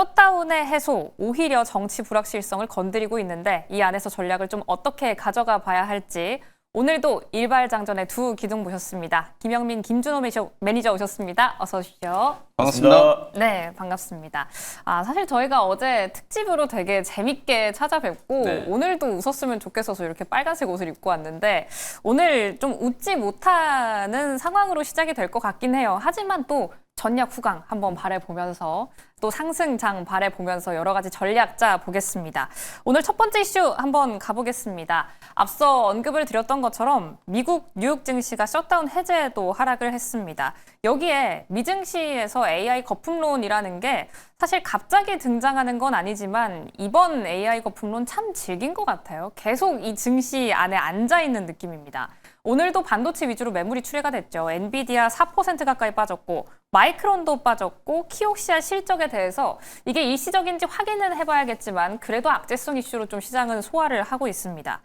셧다운의 해소, 오히려 정치 불확실성을 건드리고 있는데 이 안에서 전략을 좀 어떻게 가져가 봐야 할지 오늘도 일발장전의 두 기둥 모셨습니다. 김영민, 김준호 매니저 오셨습니다. 어서 오십시오. 반갑습니다. 네, 반갑습니다. 사실 저희가 어제 특집으로 되게 재밌게 찾아뵙고 오늘도 웃었으면 좋겠어서 이렇게 빨간색 옷을 입고 왔는데 오늘 좀 웃지 못하는 상황으로 시작이 될 것 같긴 해요. 하지만 또 전략 후강 한번 바라보면서 또 상승장 바라보면서 여러 가지 전략 짜 보겠습니다. 오늘 첫 번째 이슈 한번 가보겠습니다. 앞서 언급을 드렸던 것처럼 미국 뉴욕 증시가 셧다운 해제도 하락을 했습니다. 여기에 미증시에서 AI 거품론이라는 게 사실 갑자기 등장하는 건 아니지만 이번 AI 거품론 참 질긴 것 같아요. 계속 이 증시 안에 앉아있는 느낌입니다. 오늘도 반도체 위주로 매물이 출회가 됐죠. 엔비디아 4% 가까이 빠졌고 마이크론도 빠졌고 키옥시아 실적에 대해서 이게 일시적인지 확인은 해봐야겠지만 그래도 악재성 이슈로 좀 시장은 소화를 하고 있습니다.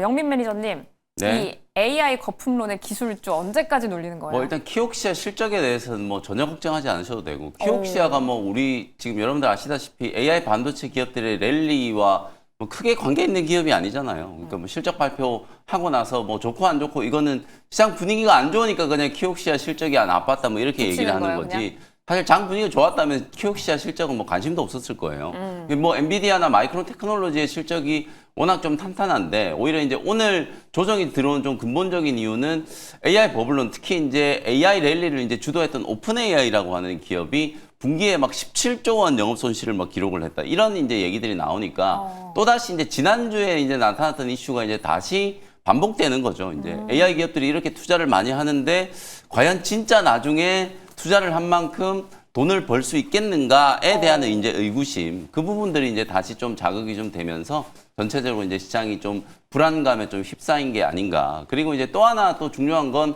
영민 매니저님, 이 AI 거품론의 기술주 언제까지 놀리는 거예요? 일단 키옥시아 실적에 대해서는 전혀 걱정하지 않으셔도 되고 키옥시아가 우리 지금 여러분들 아시다시피 AI 반도체 기업들의 랠리와 크게 관계 있는 기업이 아니잖아요. 그러니까 실적 발표하고 나서 좋고 안 좋고 이거는 시장 분위기가 안 좋으니까 그냥 키옥시아 실적이 나빴다 이렇게 얘기를 하는 거지. 그냥? 사실 장 분위기가 좋았다면 키옥시아 실적은 관심도 없었을 거예요. 엔비디아나 마이크론 테크놀로지의 실적이 워낙 좀 탄탄한데 오히려 이제 오늘 조정이 들어온 좀 근본적인 이유는 AI 버블론 특히 이제 AI 랠리를 이제 주도했던 오픈 AI라고 하는 기업이 분기에 17조 원 영업 손실을 기록을 했다. 이런 이제 얘기들이 나오니까 또다시 이제 지난주에 이제 나타났던 이슈가 이제 다시 반복되는 거죠. 이제 AI 기업들이 이렇게 투자를 많이 하는데 과연 진짜 나중에 투자를 한 만큼 돈을 벌 수 있겠는가에 대한 이제 의구심, 그 부분들이 이제 다시 좀 자극이 좀 되면서 전체적으로 이제 시장이 좀 불안감에 좀 휩싸인 게 아닌가. 그리고 이제 또 하나 또 중요한 건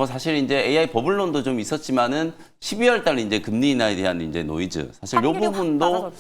사실 이제 AI 버블론도 좀 있었지만은 12월 달 이제 금리 인하에 대한 이제 노이즈. 사실 이 부분도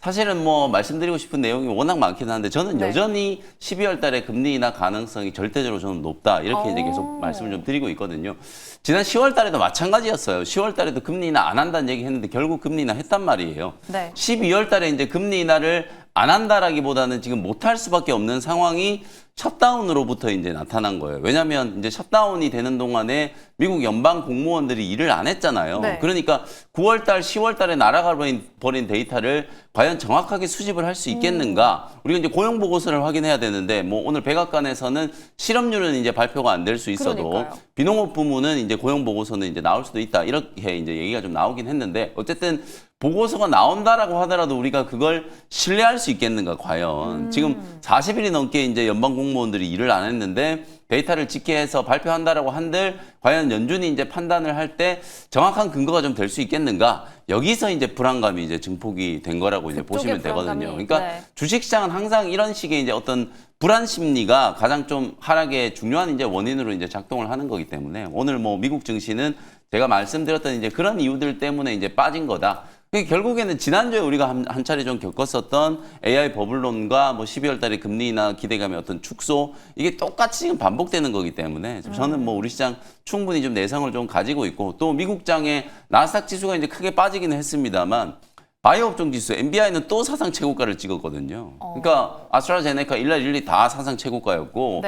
사실은 말씀드리고 싶은 내용이 워낙 많긴 한데 저는 여전히 12월 달에 금리 인하 가능성이 절대적으로 저는 높다. 이렇게 이제 계속 말씀을 좀 드리고 있거든요. 지난 10월 달에도 마찬가지였어요. 10월 달에도 금리 인하 안 한다는 얘기 했는데 결국 금리 인하 했단 말이에요. 12월 달에 이제 금리 인하를 안 한다라기보다는 지금 못할 수밖에 없는 상황이 셧다운으로부터 이제 나타난 거예요. 왜냐하면 이제 셧다운이 되는 동안에 미국 연방 공무원들이 일을 안 했잖아요. 그러니까 9월 달, 10월 달에 날아가 버린 데이터를 과연 정확하게 수집을 할 수 있겠는가? 우리가 이제 고용 보고서를 확인해야 되는데 오늘 백악관에서는 실업률은 이제 발표가 안 될 수 있어도 비농업 부문은 이제 고용 보고서는 이제 나올 수도 있다. 이렇게 이제 얘기가 좀 나오긴 했는데 어쨌든 보고서가 나온다라고 하더라도 우리가 그걸 신뢰할 수 있겠는가 과연. 지금 40일이 넘게 이제 연방 공무원들이 일을 안 했는데 데이터를 집계해서 발표한다라고 한들 과연 연준이 이제 판단을 할 때 정확한 근거가 좀 될 수 있겠는가? 여기서 이제 불안감이 이제 증폭이 된 거라고 이제 보시면 되거든요. 그러니까 주식시장은 항상 이런 식의 이제 어떤 불안 심리가 가장 좀 하락의 중요한 이제 원인으로 이제 작동을 하는 거기 때문에 오늘 미국 증시는 제가 말씀드렸던 이제 그런 이유들 때문에 이제 빠진 거다. 결국에는 지난주에 우리가 한 차례 좀 겪었었던 AI 버블론과 12월 달에 금리 인하 기대감의 어떤 축소 이게 똑같이 지금 반복되는 거기 때문에 저는 우리 시장 충분히 좀 내성을 좀 가지고 있고 또 미국장의 나스닥 지수가 이제 크게 빠지기는 했습니다만 바이오 업종 지수 NBI는 또 사상 최고가를 찍었거든요. 그러니까 아스트라제네카, 일라 릴리 다 사상 최고가였고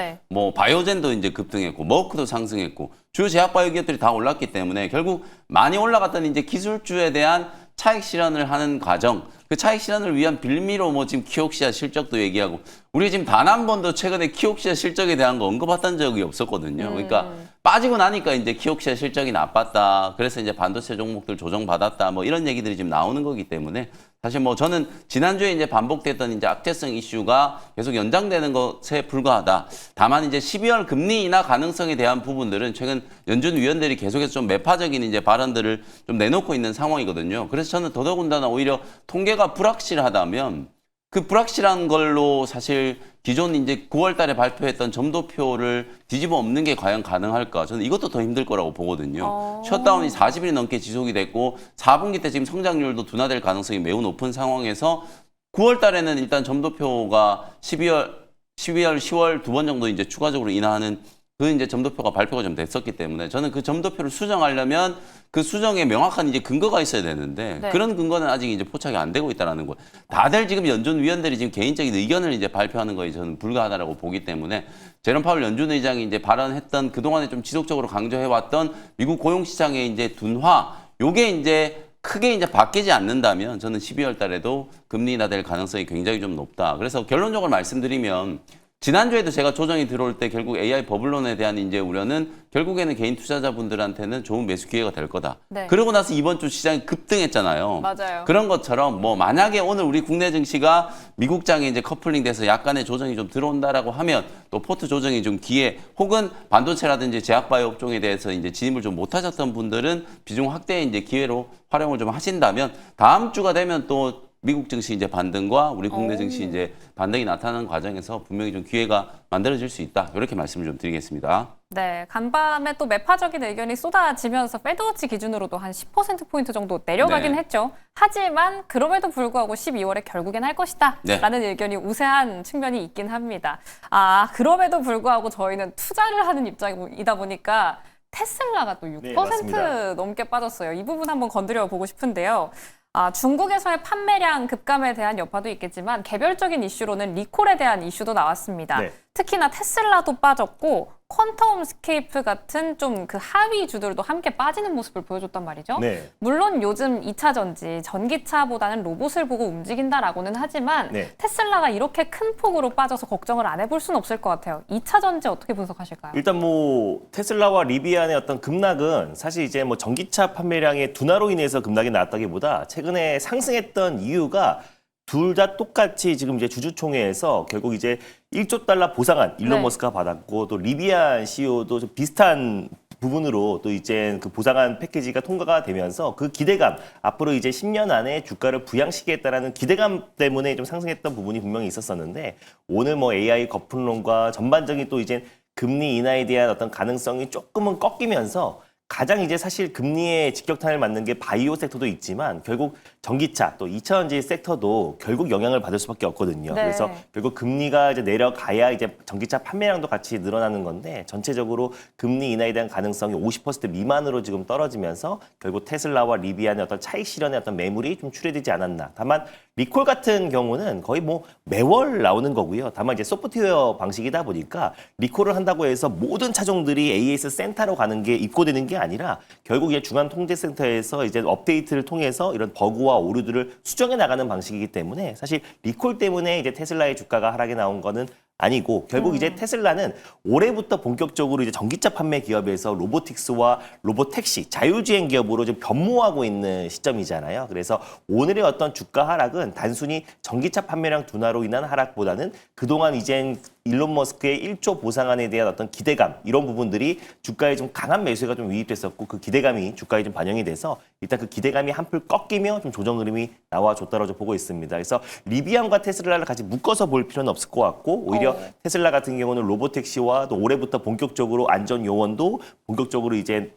바이오젠도 이제 급등했고 머크도 상승했고 주요 제약 바이오 기업들이 다 올랐기 때문에 결국 많이 올라갔던 이제 기술주에 대한 차익 실현을 하는 과정, 그 차익 실현을 위한 빌미로 지금 키옥시아 실적도 얘기하고 우리 지금 단 한 번도 최근에 키옥시아 실적에 대한 거 언급했던 적이 없었거든요. 그러니까 빠지고 나니까 이제 키옥시아 실적이 나빴다. 그래서 이제 반도체 종목들 조정받았다. 이런 얘기들이 지금 나오는 거기 때문에 사실 저는 지난주에 이제 반복됐던 이제 악재성 이슈가 계속 연장되는 것에 불과하다. 다만 이제 12월 금리 인하 가능성에 대한 부분들은 최근 연준 위원들이 계속해서 좀 매파적인 이제 발언들을 좀 내놓고 있는 상황이거든요. 그래서 저는 더더군다나 오히려 통계가 불확실하다면 그 불확실한 걸로 사실 기존 이제 9월 달에 발표했던 점도표를 뒤집어 엎는 게 과연 가능할까? 저는 이것도 더 힘들 거라고 보거든요. 셧다운이 40일이 넘게 지속이 됐고 4분기 때 지금 성장률도 둔화될 가능성이 매우 높은 상황에서 9월 달에는 일단 점도표가 12월, 10월 두 번 정도 이제 추가적으로 인하하는 그 이제 점도표가 발표가 좀 됐었기 때문에 저는 그 점도표를 수정하려면 그 수정에 명확한 이제 근거가 있어야 되는데 네. 그런 근거는 아직 이제 포착이 안 되고 있다라는 거. 다들 지금 연준 위원들이 지금 개인적인 의견을 이제 발표하는 거에 저는 불가하다라고 보기 때문에 제롬 파월 연준 의장이 이제 발언했던 그동안에 좀 지속적으로 강조해왔던 미국 고용 시장의 이제 둔화 요게 이제 크게 이제 바뀌지 않는다면 저는 12월 달에도 금리 인하될 가능성이 굉장히 좀 높다. 그래서 결론적으로 말씀드리면 지난주에도 제가 조정이 들어올 때 결국 AI 버블론에 대한 이제 우려는 결국에는 개인 투자자분들한테는 좋은 매수 기회가 될 거다. 네. 그러고 나서 이번 주 시장이 급등했잖아요. 맞아요. 그런 것처럼 뭐 만약에 오늘 우리 국내 증시가 미국장에 이제 커플링 돼서 약간의 조정이 좀 들어온다라고 하면 또 포트 조정이 좀 기회 혹은 반도체라든지 제약바이오 업종에 대해서 이제 진입을 좀 못하셨던 분들은 비중 확대의 이제 기회로 활용을 좀 하신다면 다음 주가 되면 또 미국 증시 이제 반등과 우리 국내 증시 이제 반등이 나타나는 과정에서 분명히 좀 기회가 만들어질 수 있다. 이렇게 말씀을 좀 드리겠습니다. 네, 간밤에 또 매파적인 의견이 쏟아지면서 패드워치 기준으로도 한 10%포인트 정도 내려가긴 네. 했죠. 하지만 그럼에도 불구하고 12월에 결국엔 할 것이다 네. 라는 의견이 우세한 측면이 있긴 합니다. 아, 그럼에도 불구하고 저희는 투자를 하는 입장이다 보니까 테슬라가 또 6% 네, 맞습니다. 넘게 빠졌어요. 이 부분 한번 건드려 보고 싶은데요. 아, 중국에서의 판매량 급감에 대한 여파도 있겠지만 개별적인 이슈로는 리콜에 대한 이슈도 나왔습니다. 네. 특히나 테슬라도 빠졌고 퀀텀 스케이프 같은 좀 그 하위 주들도 함께 빠지는 모습을 보여줬단 말이죠. 네. 물론 요즘 2차 전지, 전기차보다는 로봇을 보고 움직인다라고는 하지만 네. 테슬라가 이렇게 큰 폭으로 빠져서 걱정을 안 해볼 수는 없을 것 같아요. 2차 전지 어떻게 분석하실까요? 일단 뭐 테슬라와 리비안의 어떤 급락은 사실 이제 뭐 전기차 판매량의 둔화로 인해서 급락이 나왔다기보다 최근에 상승했던 이유가 둘 다 똑같이 지금 이제 주주총회에서 결국 이제 1조 달러 보상안 일론 네. 머스크가 받았고 또 리비안 CEO도 좀 비슷한 부분으로 또 이제 그 보상안 패키지가 통과가 되면서 그 기대감 앞으로 이제 10년 안에 주가를 부양시키겠다라는 기대감 때문에 좀 상승했던 부분이 분명히 있었었는데 오늘 뭐 AI 거품론과 전반적인 또 이제 금리 인하에 대한 어떤 가능성이 조금은 꺾이면서 가장 이제 사실 금리에 직격탄을 맞는 게 바이오 섹터도 있지만 결국 전기차 또 2차 전지 섹터도 결국 영향을 받을 수밖에 없거든요. 네. 그래서 결국 금리가 이제 내려가야 이제 전기차 판매량도 같이 늘어나는 건데 전체적으로 금리 인하에 대한 가능성이 50% 미만으로 지금 떨어지면서 결국 테슬라와 리비안의 어떤 차익 실현의 어떤 매물이 좀 출회되지 않았나. 다만 리콜 같은 경우는 거의 뭐 매월 나오는 거고요. 다만 이제 소프트웨어 방식이다 보니까 리콜을 한다고 해서 모든 차종들이 AS 센터로 가는 게 입고되는 게 아니라 결국 이제 중앙 통제센터에서 이제 업데이트를 통해서 이런 버그와 오류들을 수정해 나가는 방식이기 때문에 사실 리콜 때문에 이제 테슬라의 주가가 하락에 나온 거는 아니고 결국 이제 테슬라는 올해부터 본격적으로 이제 전기차 판매 기업에서 로보틱스와 로보택시, 자율주행 기업으로 좀 변모하고 있는 시점이잖아요. 그래서 오늘의 어떤 주가 하락은 단순히 전기차 판매량 둔화로 인한 하락보다는 그동안 이젠 일론 머스크의 1조 보상안에 대한 어떤 기대감 이런 부분들이 주가에 좀 강한 매수가 좀 유입됐었고 그 기대감이 주가에 좀 반영이 돼서 일단 그 기대감이 한풀 꺾이며 좀 조정 흐름이 나와줬다고 보고 있습니다. 그래서 리비안과 테슬라를 같이 묶어서 볼 필요는 없을 것 같고 오히려 테슬라 같은 경우는 로보택시와 또 올해부터 본격적으로 안전 요원도 본격적으로 이제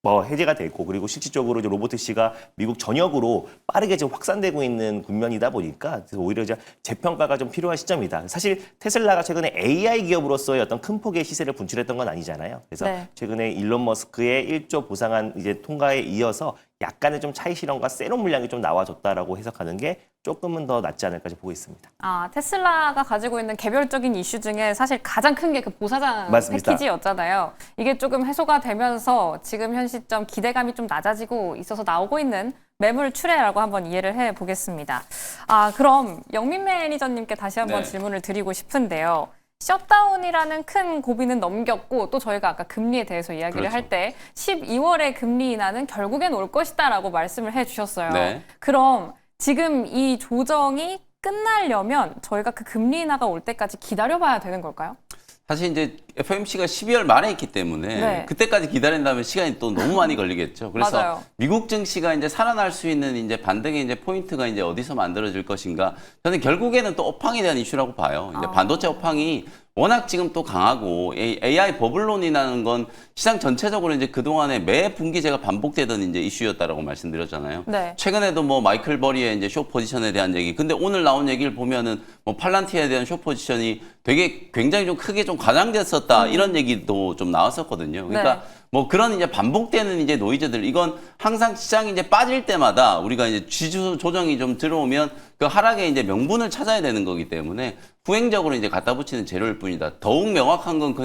뭐 해제가 됐고 그리고 실질적으로 이제 로보택시가 미국 전역으로 빠르게 지금 확산되고 있는 국면이다 보니까 오히려 이제 재평가가 좀 필요한 시점이다. 사실 테슬라가 최근에 AI 기업으로서의 어떤 큰 폭의 시세를 분출했던 건 아니잖아요. 그래서 네. 최근에 일론 머스크의 1조 보상안 이제 통과에 이어서 약간의 좀 차익 실현과 세론 물량이 좀 나와줬다라고 해석하는 게 조금은 더 낫지 않을까 보고 있습니다. 아, 테슬라가 가지고 있는 개별적인 이슈 중에 사실 가장 큰 게 그 보사장 맞습니다. 패키지였잖아요. 이게 조금 해소가 되면서 지금 현 시점 기대감이 좀 낮아지고 있어서 나오고 있는 매물 추례라고 한번 이해를 해보겠습니다. 아, 그럼 영민 매니저님께 다시 한번 네. 질문을 드리고 싶은데요. 셧다운이라는 큰 고비는 넘겼고 또 저희가 아까 금리에 대해서 이야기를 그렇죠. 할 때 12월에 금리 인하는 결국엔 올 것이다라고 말씀을 해주셨어요. 네. 그럼 지금 이 조정이 끝나려면 저희가 그 금리 인하가 올 때까지 기다려봐야 되는 걸까요? 사실 이제 FOMC가 12월 말에 있기 때문에 네. 그때까지 기다린다면 시간이 또 너무 많이 걸리겠죠. 그래서 맞아요. 미국 증시가 이제 살아날 수 있는 이제 반등의 이제 포인트가 이제 어디서 만들어질 것인가. 저는 결국에는 또 업황에 대한 이슈라고 봐요. 이제 반도체 업황이 워낙 지금 또 강하고 AI 버블론이라는 건 시장 전체적으로 이제 그동안에 매 분기 제가 반복되던 이제 이슈였다라고 말씀드렸잖아요. 네. 최근에도 뭐 마이클 버리의 이제 숏 포지션에 대한 얘기. 근데 오늘 나온 얘기를 보면은 뭐 팔란티에 대한 숏 포지션이 되게 굉장히 좀 크게 좀 과장됐었다. 이런 얘기도 좀 나왔었거든요. 그러니까 네. 뭐 그런 이제 반복되는 이제 노이즈들 이건 항상 시장이 이제 빠질 때마다 우리가 이제 지수 조정이 좀 들어오면 그 하락의 이제 명분을 찾아야 되는 거기 때문에 후행적으로 이제 갖다 붙이는 재료일 뿐이다. 더욱 명확한 건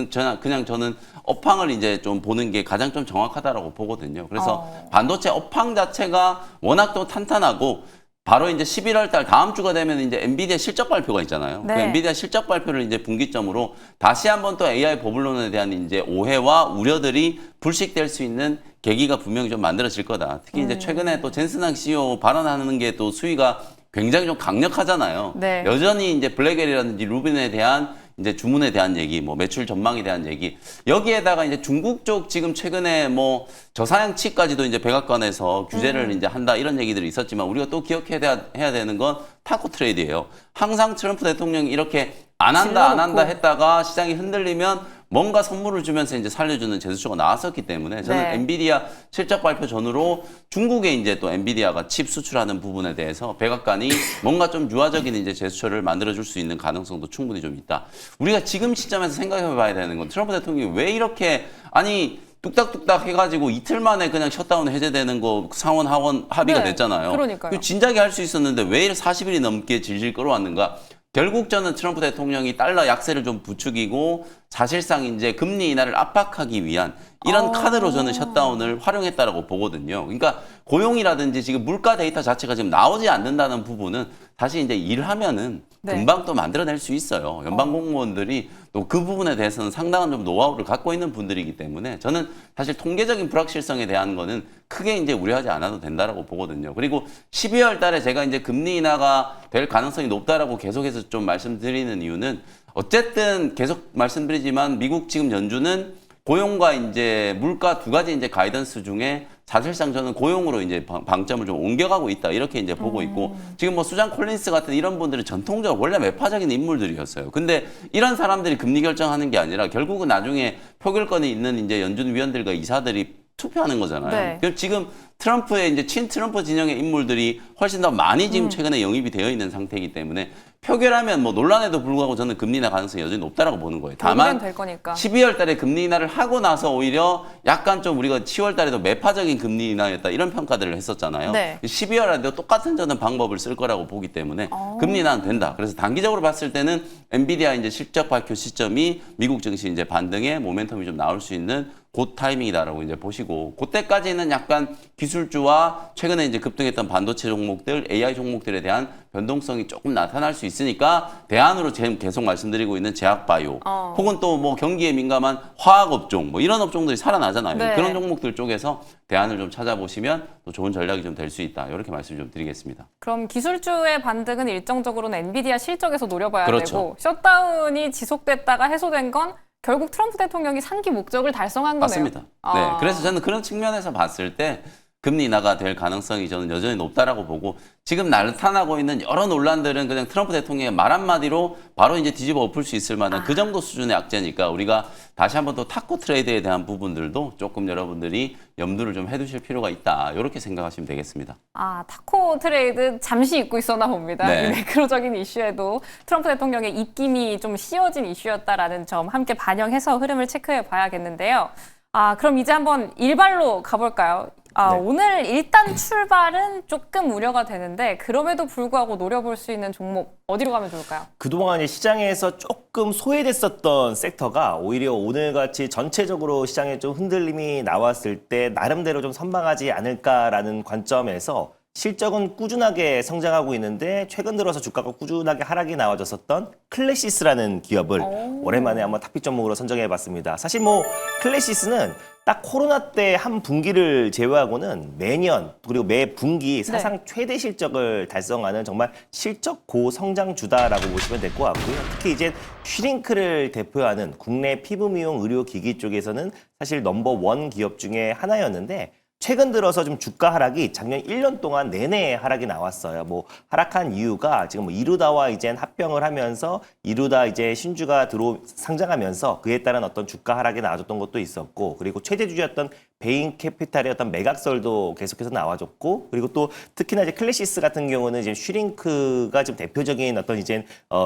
그냥 저는 업황을 이제 좀 보는 게 가장 좀 정확하다라고 보거든요. 그래서 반도체 업황 자체가 워낙 또 탄탄하고 바로 이제 11월 달 다음 주가 되면 이제 엔비디아 실적 발표가 있잖아요. 네. 그 엔비디아 실적 발표를 이제 분기점으로 다시 한번 또 AI 버블론에 대한 이제 오해와 우려들이 불식될 수 있는 계기가 분명히 좀 만들어질 거다. 특히 이제 최근에 또 젠슨항 CEO 발언하는 게 또 수위가 굉장히 좀 강력하잖아요. 네. 여전히 이제 블랙웰이라든지 루빈에 대한 이제 주문에 대한 얘기, 뭐 매출 전망에 대한 얘기. 여기에다가 이제 중국 쪽 지금 최근에 뭐 저사양치까지도 이제 백악관에서 규제를 이제 한다 이런 얘기들이 있었지만 우리가 또 기억해야 되는 건 타코 트레이드예요. 항상 트럼프 대통령이 이렇게 안 한다 했다가 시장이 흔들리면 뭔가 선물을 주면서 이제 살려주는 제스처가 나왔었기 때문에 저는 네. 엔비디아 실적 발표 전후로 중국에 이제 또 엔비디아가 칩 수출하는 부분에 대해서 백악관이 뭔가 좀 유화적인 이제 제스처를 만들어줄 수 있는 가능성도 충분히 좀 있다. 우리가 지금 시점에서 생각해봐야 되는 건 트럼프 대통령이 왜 이렇게 아니 뚝딱뚝딱 해가지고 이틀 만에 그냥 셧다운 해제되는 거 상원 하원 합의가 네, 됐잖아요. 그러니까요. 진작에 할 수 있었는데 왜 40일이 넘게 질질 끌어왔는가? 결국 저는 트럼프 대통령이 달러 약세를 좀 부추기고 사실상 이제 금리 인하를 압박하기 위한 이런 카드로 저는 셧다운을 활용했다라고 보거든요. 그러니까 고용이라든지 지금 물가 데이터 자체가 지금 나오지 않는다는 부분은 다시 이제 일하면은 네. 금방 또 만들어낼 수 있어요. 연방 공무원들이 또 그 부분에 대해서는 상당한 좀 노하우를 갖고 있는 분들이기 때문에 저는 사실 통계적인 불확실성에 대한 거는 크게 이제 우려하지 않아도 된다라고 보거든요. 그리고 12월 달에 제가 이제 금리 인하가 될 가능성이 높다라고 계속해서 좀 말씀드리는 이유는 어쨌든 계속 말씀드리지만 미국 지금 연준은 고용과 이제 물가 두 가지 이제 가이던스 중에 사실상 저는 고용으로 이제 방점을 좀 옮겨가고 있다 이렇게 이제 보고 있고 지금 뭐 수잔 콜린스 같은 이런 분들이 전통적으로 원래 매파적인 인물들이었어요. 근데 이런 사람들이 금리 결정하는 게 아니라 결국은 나중에 표결권이 있는 이제 연준 위원들과 이사들이 투표하는 거잖아요. 네. 그럼 지금 트럼프의 이제 친 트럼프 진영의 인물들이 훨씬 더 많이 지금 최근에 영입이 되어 있는 상태이기 때문에 표결하면 뭐 논란에도 불구하고 저는 금리 인하 가능성이 여전히 높다라고 보는 거예요. 다만 될 거니까. 12월 달에 금리 인하를 하고 나서 오히려 약간 좀 우리가 10월 달에도 매파적인 금리 인하였다 이런 평가들을 했었잖아요. 네. 12월에도 똑같은 저는 방법을 쓸 거라고 보기 때문에 금리 인하는 된다. 그래서 단기적으로 봤을 때는 엔비디아 이제 실적 발표 시점이 미국 증시 이제 반등의 모멘텀이 좀 나올 수 있는 곧 타이밍이다라고 이제 보시고 그때까지는 약간 기술주와 최근에 이제 급등했던 반도체 종목들, AI 종목들에 대한 변동성이 조금 나타날 수 있으니까 대안으로 지금 계속 말씀드리고 있는 제약바이오 혹은 또 뭐 경기에 민감한 화학업종 뭐 이런 업종들이 살아나잖아요. 네. 그런 종목들 쪽에서 대안을 좀 찾아보시면 또 좋은 전략이 좀 될 수 있다. 이렇게 말씀 좀 드리겠습니다. 그럼 기술주의 반등은 일정적으로는 엔비디아 실적에서 노려봐야 그렇죠. 되고 셧다운이 지속됐다가 해소된 건 결국 트럼프 대통령이 상기 목적을 달성한 거네요. 맞습니다. 네, 그래서 저는 그런 측면에서 봤을 때 금리 인하가 될 가능성이 저는 여전히 높다라고 보고 지금 나타나고 있는 여러 논란들은 그냥 트럼프 대통령의 말 한마디로 바로 이제 뒤집어 엎을 수 있을 만한 그 정도 수준의 악재니까 우리가 다시 한번 또 타코 트레이드에 대한 부분들도 조금 여러분들이 염두를 좀 해두실 필요가 있다. 이렇게 생각하시면 되겠습니다. 타코 트레이드 잠시 잊고 있었나 봅니다. 네. 이 매크로적인 이슈에도 트럼프 대통령의 입김이 좀 씌워진 이슈였다라는 점 함께 반영해서 흐름을 체크해 봐야겠는데요. 그럼 이제 한번 일발로 가볼까요? 네. 오늘 일단 출발은 조금 우려가 되는데 그럼에도 불구하고 노려볼 수 있는 종목 어디로 가면 좋을까요? 그동안 이제 시장에서 조금 소외됐었던 섹터가 오히려 오늘같이 전체적으로 시장에 좀 흔들림이 나왔을 때 나름대로 좀 선방하지 않을까라는 관점에서 실적은 꾸준하게 성장하고 있는데 최근 들어서 주가가 꾸준하게 하락이 나와졌었던 클래시스라는 기업을 오랜만에 한번 탑픽 종목으로 선정해봤습니다. 사실 뭐 클래시스는 딱 코로나 때 한 분기를 제외하고는 매년 그리고 매 분기 사상 최대 실적을 달성하는 정말 실적 고성장주다라고 보시면 될 것 같고요. 특히 이제 슈링크를 대표하는 국내 피부 미용 의료기기 쪽에서는 사실 넘버 원 기업 중에 하나였는데 최근 들어서 좀 주가 하락이 작년 1년 동안 내내 하락이 나왔어요. 뭐 하락한 이유가 지금 뭐 이루다와 이제 합병을 하면서 이루다 이제 신주가 상장하면서 그에 따른 어떤 주가 하락이 나와줬던 것도 있었고, 그리고 최대 주주였던 베인 캐피탈의 어떤 매각설도 계속해서 나와줬고, 그리고 또 특히나 이제 클래시스 같은 경우는 이제 슈링크가 좀 대표적인 어떤 이제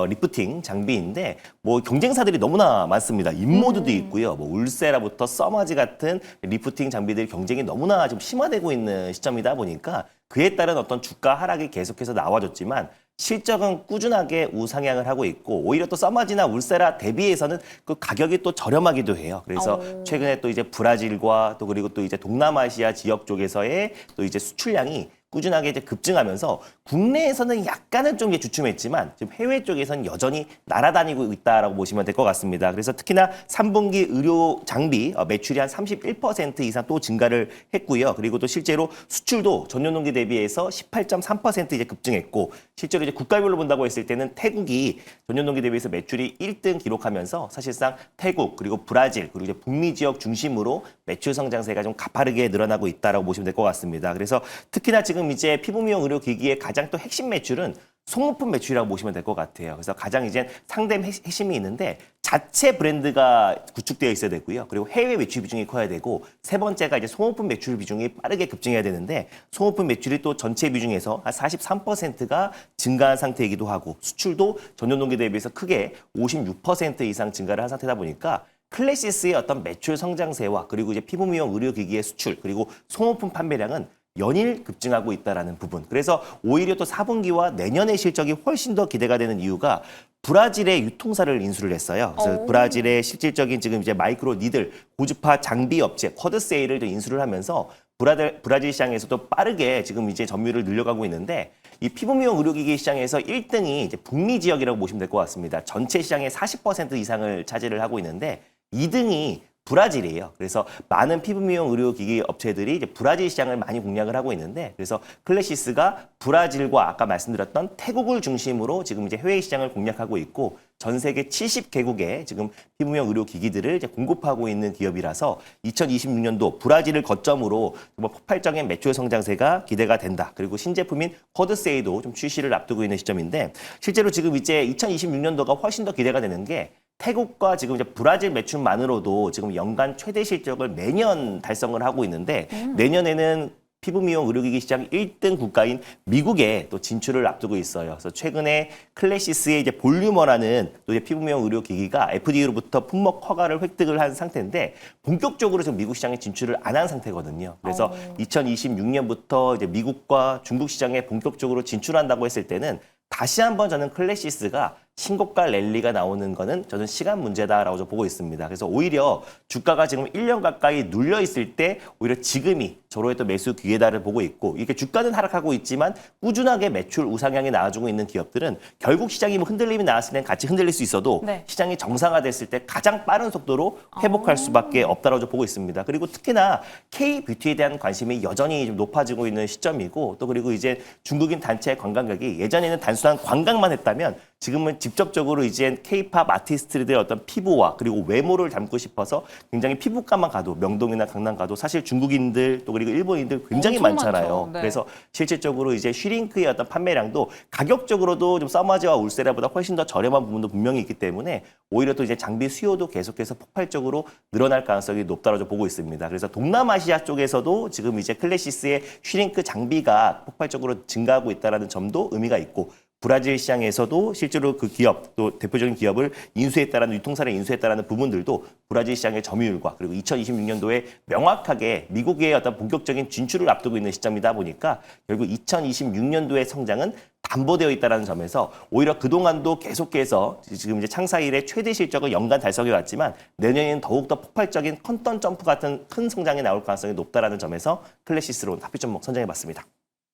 리프팅 장비인데, 뭐 경쟁사들이 너무나 많습니다. 인모드도 있고요. 뭐 울세라부터 서머지 같은 리프팅 장비들이 경쟁이 너무나 좀 심화되고 있는 시점이다 보니까 그에 따른 어떤 주가 하락이 계속해서 나와줬지만 실적은 꾸준하게 우상향을 하고 있고, 오히려 또 서머지나 울세라 대비해서는 그 가격이 또 저렴하기도 해요. 그래서 최근에 또 이제 브라질과 또 그리고 또 이제 동남아시아 지역 쪽에서의 또 이제 수출량이 꾸준하게 이제 급증하면서 국내에서는 약간은 좀 이제 주춤했지만 지금 해외 쪽에서는 여전히 날아다니고 있다라고 보시면 될 것 같습니다. 그래서 특히나 3분기 의료 장비 매출이 한 31% 이상 또 증가를 했고요. 그리고 또 실제로 수출도 전년 동기 대비해서 18.3% 이제 급증했고, 실제로 이제 국가별로 본다고 했을 때는 태국이 전년 동기 대비해서 매출이 1등 기록하면서 사실상 태국 그리고 브라질 그리고 이제 북미 지역 중심으로 매출 성장세가 좀 가파르게 늘어나고 있다라고 보시면 될 것 같습니다. 그래서 특히나 지금 이제 피부 미용 의료 기기의 가장 또 핵심 매출은 소모품 매출이라고 보시면 될 것 같아요. 그래서 가장 이제 상대 핵심이 있는데 자체 브랜드가 구축되어 있어야 되고요. 그리고 해외 매출 비중이 커야 되고, 세 번째가 이제 소모품 매출 비중이 빠르게 급증해야 되는데, 소모품 매출이 또 전체 비중에서 한 43%가 증가한 상태이기도 하고, 수출도 전년 동기 대비해서 크게 56% 이상 증가를 한 상태다 보니까 클래시스의 어떤 매출 성장세와 그리고 이제 피부 미용 의료 기기의 수출 그리고 소모품 판매량은 연일 급증하고 있다라는 부분. 그래서 오히려 또 4분기와 내년의 실적이 훨씬 더 기대가 되는 이유가 브라질의 유통사를 인수를 했어요. 그래서 브라질의 실질적인 지금 이제 마이크로 니들 고주파 장비 업체 쿼드세일을 인수를 하면서 브라질 시장에서도 빠르게 지금 이제 점유율을 늘려가고 있는데, 이 피부 미용 의료기기 시장에서 1등이 이제 북미 지역이라고 보시면 될 것 같습니다. 전체 시장의 40% 이상을 차지를 하고 있는데 2등이 브라질이에요. 그래서 많은 피부 미용 의료기기 업체들이 이제 브라질 시장을 많이 공략을 하고 있는데, 그래서 클래시스가 브라질과 아까 말씀드렸던 태국을 중심으로 지금 이제 해외 시장을 공략하고 있고, 전 세계 70개국에 지금 피부 미용 의료기기들을 이제 공급하고 있는 기업이라서 2026년도 브라질을 거점으로 뭐 폭발적인 매출 성장세가 기대가 된다. 그리고 신제품인 쿼드세이도 좀 출시를 앞두고 있는 시점인데, 실제로 지금 이제 2026년도가 훨씬 더 기대가 되는 게 태국과 지금 이제 브라질 매출만으로도 지금 연간 최대 실적을 매년 달성을 하고 있는데, 내년에는 피부 미용 의료기기 시장 1등 국가인 미국에 또 진출을 앞두고 있어요. 그래서 최근에 클래시스의 이제 볼유머라는 또 이제 피부 미용 의료기기가 FDA로부터 품목 허가를 획득을 한 상태인데, 본격적으로 지금 미국 시장에 진출을 안 한 상태거든요. 그래서 2026년부터 이제 미국과 중국 시장에 본격적으로 진출한다고 했을 때는 다시 한번 저는 클래시스가 신고가 랠리가 나오는 거는 저는 시간 문제다라고 저 보고 있습니다. 그래서 오히려 주가가 지금 1년 가까이 눌려 있을 때 오히려 지금이 저로의 또 매수 기회다를 보고 있고, 이렇게 주가는 하락하고 있지만 꾸준하게 매출 우상향이 나와주고 있는 기업들은 결국 시장이 뭐 흔들림이 나왔을 땐 같이 흔들릴 수 있어도 시장이 정상화됐을 때 가장 빠른 속도로 회복할 수밖에 없다라고 저 보고 있습니다. 그리고 특히나 K-뷰티에 대한 관심이 여전히 좀 높아지고 있는 시점이고, 또 그리고 이제 중국인 단체 관광객이 예전에는 단순한 관광만 했다면 지금은 직접적으로 이제 K-팝 아티스트들의 어떤 피부와 그리고 외모를 담고 싶어서 굉장히 피부과만 가도, 명동이나 강남 가도 사실 중국인들 또 그리고 일본인들 굉장히 많잖아요. 네. 그래서 실질적으로 이제 슈링크의 어떤 판매량도 가격적으로도 좀 서머지와 울세라보다 훨씬 더 저렴한 부분도 분명히 있기 때문에 오히려 또 이제 장비 수요도 계속해서 폭발적으로 늘어날 가능성이 높다고 보고 있습니다. 그래서 동남아시아 쪽에서도 지금 이제 클래시스의 슈링크 장비가 폭발적으로 증가하고 있다는 점도 의미가 있고, 브라질 시장에서도 실제로 그 기업, 또 대표적인 기업을 인수했다라는, 유통사를 인수했다라는 부분들도 브라질 시장의 점유율과 그리고 2026년도에 명확하게 미국의 어떤 본격적인 진출을 앞두고 있는 시점이다 보니까 결국 2026년도의 성장은 담보되어 있다는 점에서 오히려 그동안도 계속해서 지금 이제 창사 이래 최대 실적을 연간 달성해 왔지만 내년에는 더욱더 폭발적인 컨턴 점프 같은 큰 성장이 나올 가능성이 높다라는 점에서 클래시스로 합의 종목 선정해 봤습니다.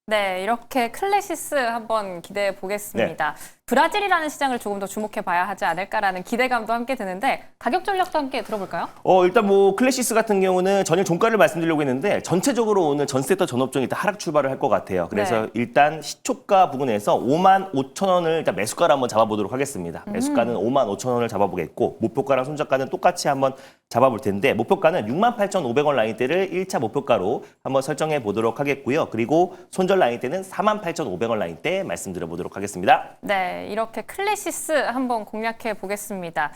네, 이렇게 클래시스 한번 기대해 보겠습니다. 브라질이라는 시장을 조금 더 주목해 봐야 하지 않을까라는 기대감도 함께 드는데 가격 전략도 함께 들어볼까요? 일단 뭐 클래시스 같은 경우는 전일 종가를 말씀드리려고 했는데 전체적으로 오늘 전 섹터 전 업종이 일단 하락 출발을 할 것 같아요. 그래서 네. 일단 시초가 부근에서 55,000원을 일단 매수가를 한번 잡아보도록 하겠습니다. 매수가는 55,000원을 잡아보겠고 목표가랑 손절가는 똑같이 한번 잡아볼 텐데 목표가는 68,500원 라인대를 1차 목표가로 한번 설정해 보도록 하겠고요. 그리고 손절 라인대는 48,500원 라인대 말씀드려보도록 하겠습니다. 네, 이렇게 클래시스 한번 공략해 보겠습니다.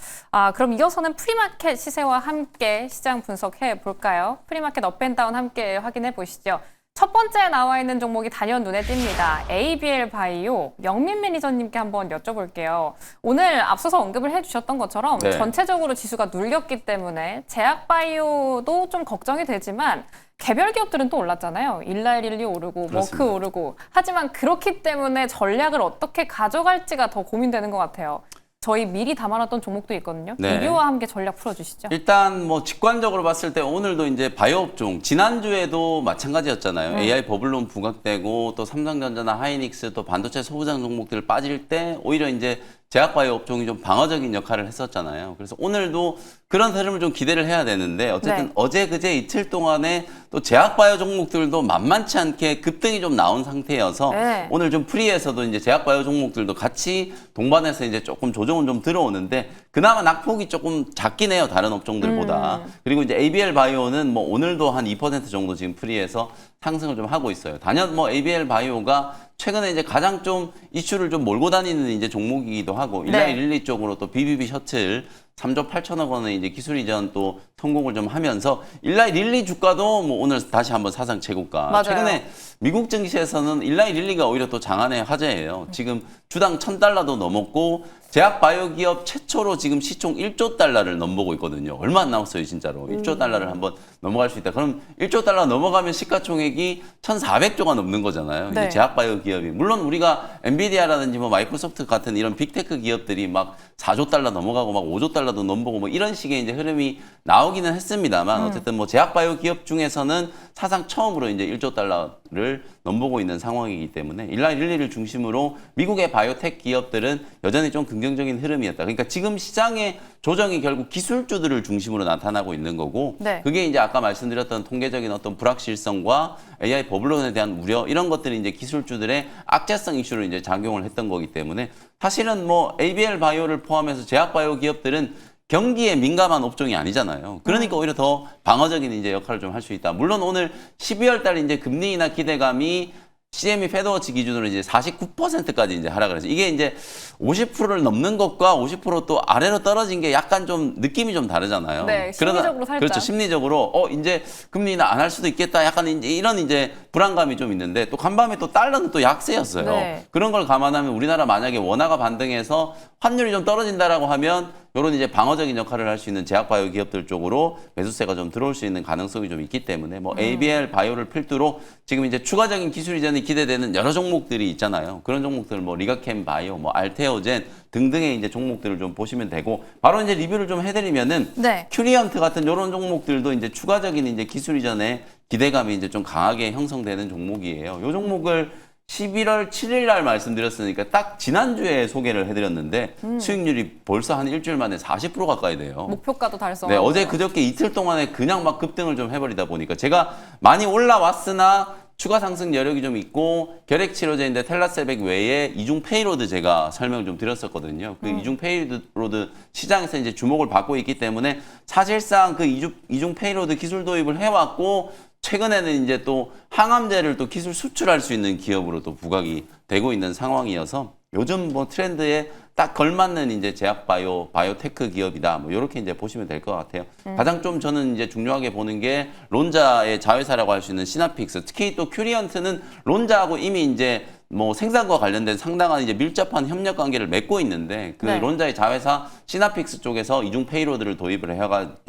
그럼 이어서는 프리마켓 시세와 함께 시장 분석해 볼까요? 프리마켓 업앤다운 함께 확인해 보시죠. 첫 번째 나와 있는 종목이 단연 눈에 띕니다. ABL 바이오 영민 매니저님께 한번 여쭤볼게요. 오늘 앞서서 언급을 해주셨던 것처럼 네. 전체적으로 지수가 눌렸기 때문에 제약 바이오도 좀 걱정이 되지만 개별 기업들은 또 올랐잖아요. 일라일리 오르고 그렇습니다. 머크 오르고. 하지만 그렇기 때문에 전략을 어떻게 가져갈지가 더 고민되는 것 같아요. 저희 미리 담아놨던 종목도 있거든요. 네. 리뷰와 함께 전략 풀어주시죠. 일단 뭐 직관적으로 봤을 때 오늘도 이제 바이오 업종 지난주에도 마찬가지였잖아요. AI 버블론 부각되고 또 삼성전자나 하이닉스 또 반도체 소부장 종목들 빠질 때 오히려 이제 제약 바이오 업종이 좀 방어적인 역할을 했었잖아요. 그래서 오늘도 그런 흐름을 좀 기대를 해야 되는데 어쨌든 네. 어제 그제 이틀 동안에 또 제약 바이오 종목들도 만만치 않게 급등이 좀 나온 상태여서 네. 오늘 좀 프리에서도 이제 제약 바이오 종목들도 같이 동반해서 이제 조금 조정은 좀 들어오는데 그나마 낙폭이 조금 작긴 해요. 다른 업종들보다. 그리고 이제 ABL 바이오는 뭐 오늘도 한 2% 정도 지금 프리에서 상승을 좀 하고 있어요. 단연 뭐 ABL 바이오가 최근에 이제 가장 좀 이슈를 좀 몰고 다니는 이제 종목이기도 하고 네. 1112 쪽으로 또 BBB 셔틀 3조 8천억 원의 이제 기술 이전 또 성공을 좀 하면서 1112 주가도 뭐 오늘 다시 한번 사상 최고가. 맞아요. 최근에 미국 증시에서는 1112가 오히려 또 장안의 화제예요. 지금 주당 1,000달러도 넘었고 제약 바이오 기업 최초로 지금 시총 1조 달러를 넘보고 있거든요. 얼마 안 남았어요, 진짜로. 1조 달러를 한번 넘어갈 수 있다. 그럼 1조 달러 넘어가면 시가총액이 1,400조가 넘는 거잖아요. 네. 이제 제약 바이오 기업이. 물론 우리가 엔비디아라든지 뭐 마이크로소프트 같은 이런 빅테크 기업들이 막 4조 달러 넘어가고 막 5조 달러도 넘보고 뭐 이런 식의 이제 흐름이 나오기는 했습니다만 어쨌든 뭐 제약 바이오 기업 중에서는 사상 처음으로 이제 1조 달러를 넘보고 있는 상황이기 때문에 일라일리를 중심으로 미국의 바이오텍 기업들은 여전히 좀 긍정적인 흐름이었다. 그러니까 지금 시장의 조정이 결국 기술주들을 중심으로 나타나고 있는 거고 네. 그게 이제 아까 말씀드렸던 통계적인 어떤 불확실성과 AI 버블론에 대한 우려 이런 것들이 이제 기술주들의 악재성 이슈로 이제 작용을 했던 거기 때문에 사실은 뭐 ABL 바이오를 포함해서 제약 바이오 기업들은 경기에 민감한 업종이 아니잖아요. 그러니까 오히려 더 방어적인 이제 역할을 좀 할 수 있다. 물론 오늘 12월 달 이제 금리 인하 기대감이 CME 패드워치 기준으로 이제 49%까지 이제 하락을 해서 이게 이제 50%를 넘는 것과 50%또 아래로 떨어진 게 약간 좀 느낌이 좀 다르잖아요. 네, 심리적으로 살짝. 그렇죠. 심리적으로 이제 금리 인하 안 할 수도 있겠다. 약간 이제 이런 이제 불안감이 좀 있는데 또 간밤에 또 달러는 또 약세였어요. 네. 그런 걸 감안하면 우리나라 만약에 원화가 반등해서 환율이 좀 떨어진다라고 하면 이런 이제 방어적인 역할을 할 수 있는 제약 바이오 기업들 쪽으로 매수세가 좀 들어올 수 있는 가능성이 좀 있기 때문에 뭐 ABL 바이오를 필두로 지금 이제 추가적인 기술 이전이 기대되는 여러 종목들이 있잖아요. 그런 종목들 뭐 리가캠 바이오, 뭐 알테오젠 등등의 이제 종목들을 좀 보시면 되고 바로 이제 리뷰를 좀 해드리면은 네. 큐리언트 같은 이런 종목들도 이제 추가적인 이제 기술 이전에 기대감이 이제 좀 강하게 형성되는 종목이에요. 이 종목을 11월 7일 날 말씀드렸으니까 딱 지난주에 소개를 해드렸는데 수익률이 벌써 한 일주일 만에 40% 가까이 돼요. 목표가도 달성. 네, 어제 그저께 이틀 동안에 그냥 막 급등을 좀 해버리다 보니까 제가 많이 올라왔으나 추가 상승 여력이 좀 있고 결핵 치료제인데 텔라셀백 외에 이중 페이로드 제가 설명을 좀 드렸었거든요. 그 이중 페이로드 시장에서 이제 주목을 받고 있기 때문에 사실상 그 이중 페이로드 기술 도입을 해왔고 최근에는 이제 또 항암제를 또 기술 수출할 수 있는 기업으로 또 부각이 되고 있는 상황이어서 요즘 뭐 트렌드에 딱 걸맞는 이제 제약 바이오테크 기업이다. 뭐 이렇게 이제 보시면 될 것 같아요. 가장 좀 저는 이제 중요하게 보는 게 론자의 자회사라고 할 수 있는 시나픽스. 특히 또 큐리언트는 론자하고 이미 이제 뭐 생산과 관련된 상당한 이제 밀접한 협력 관계를 맺고 있는데 그 네. 론자의 자회사 시나픽스 쪽에서 이중 페이로드를 도입을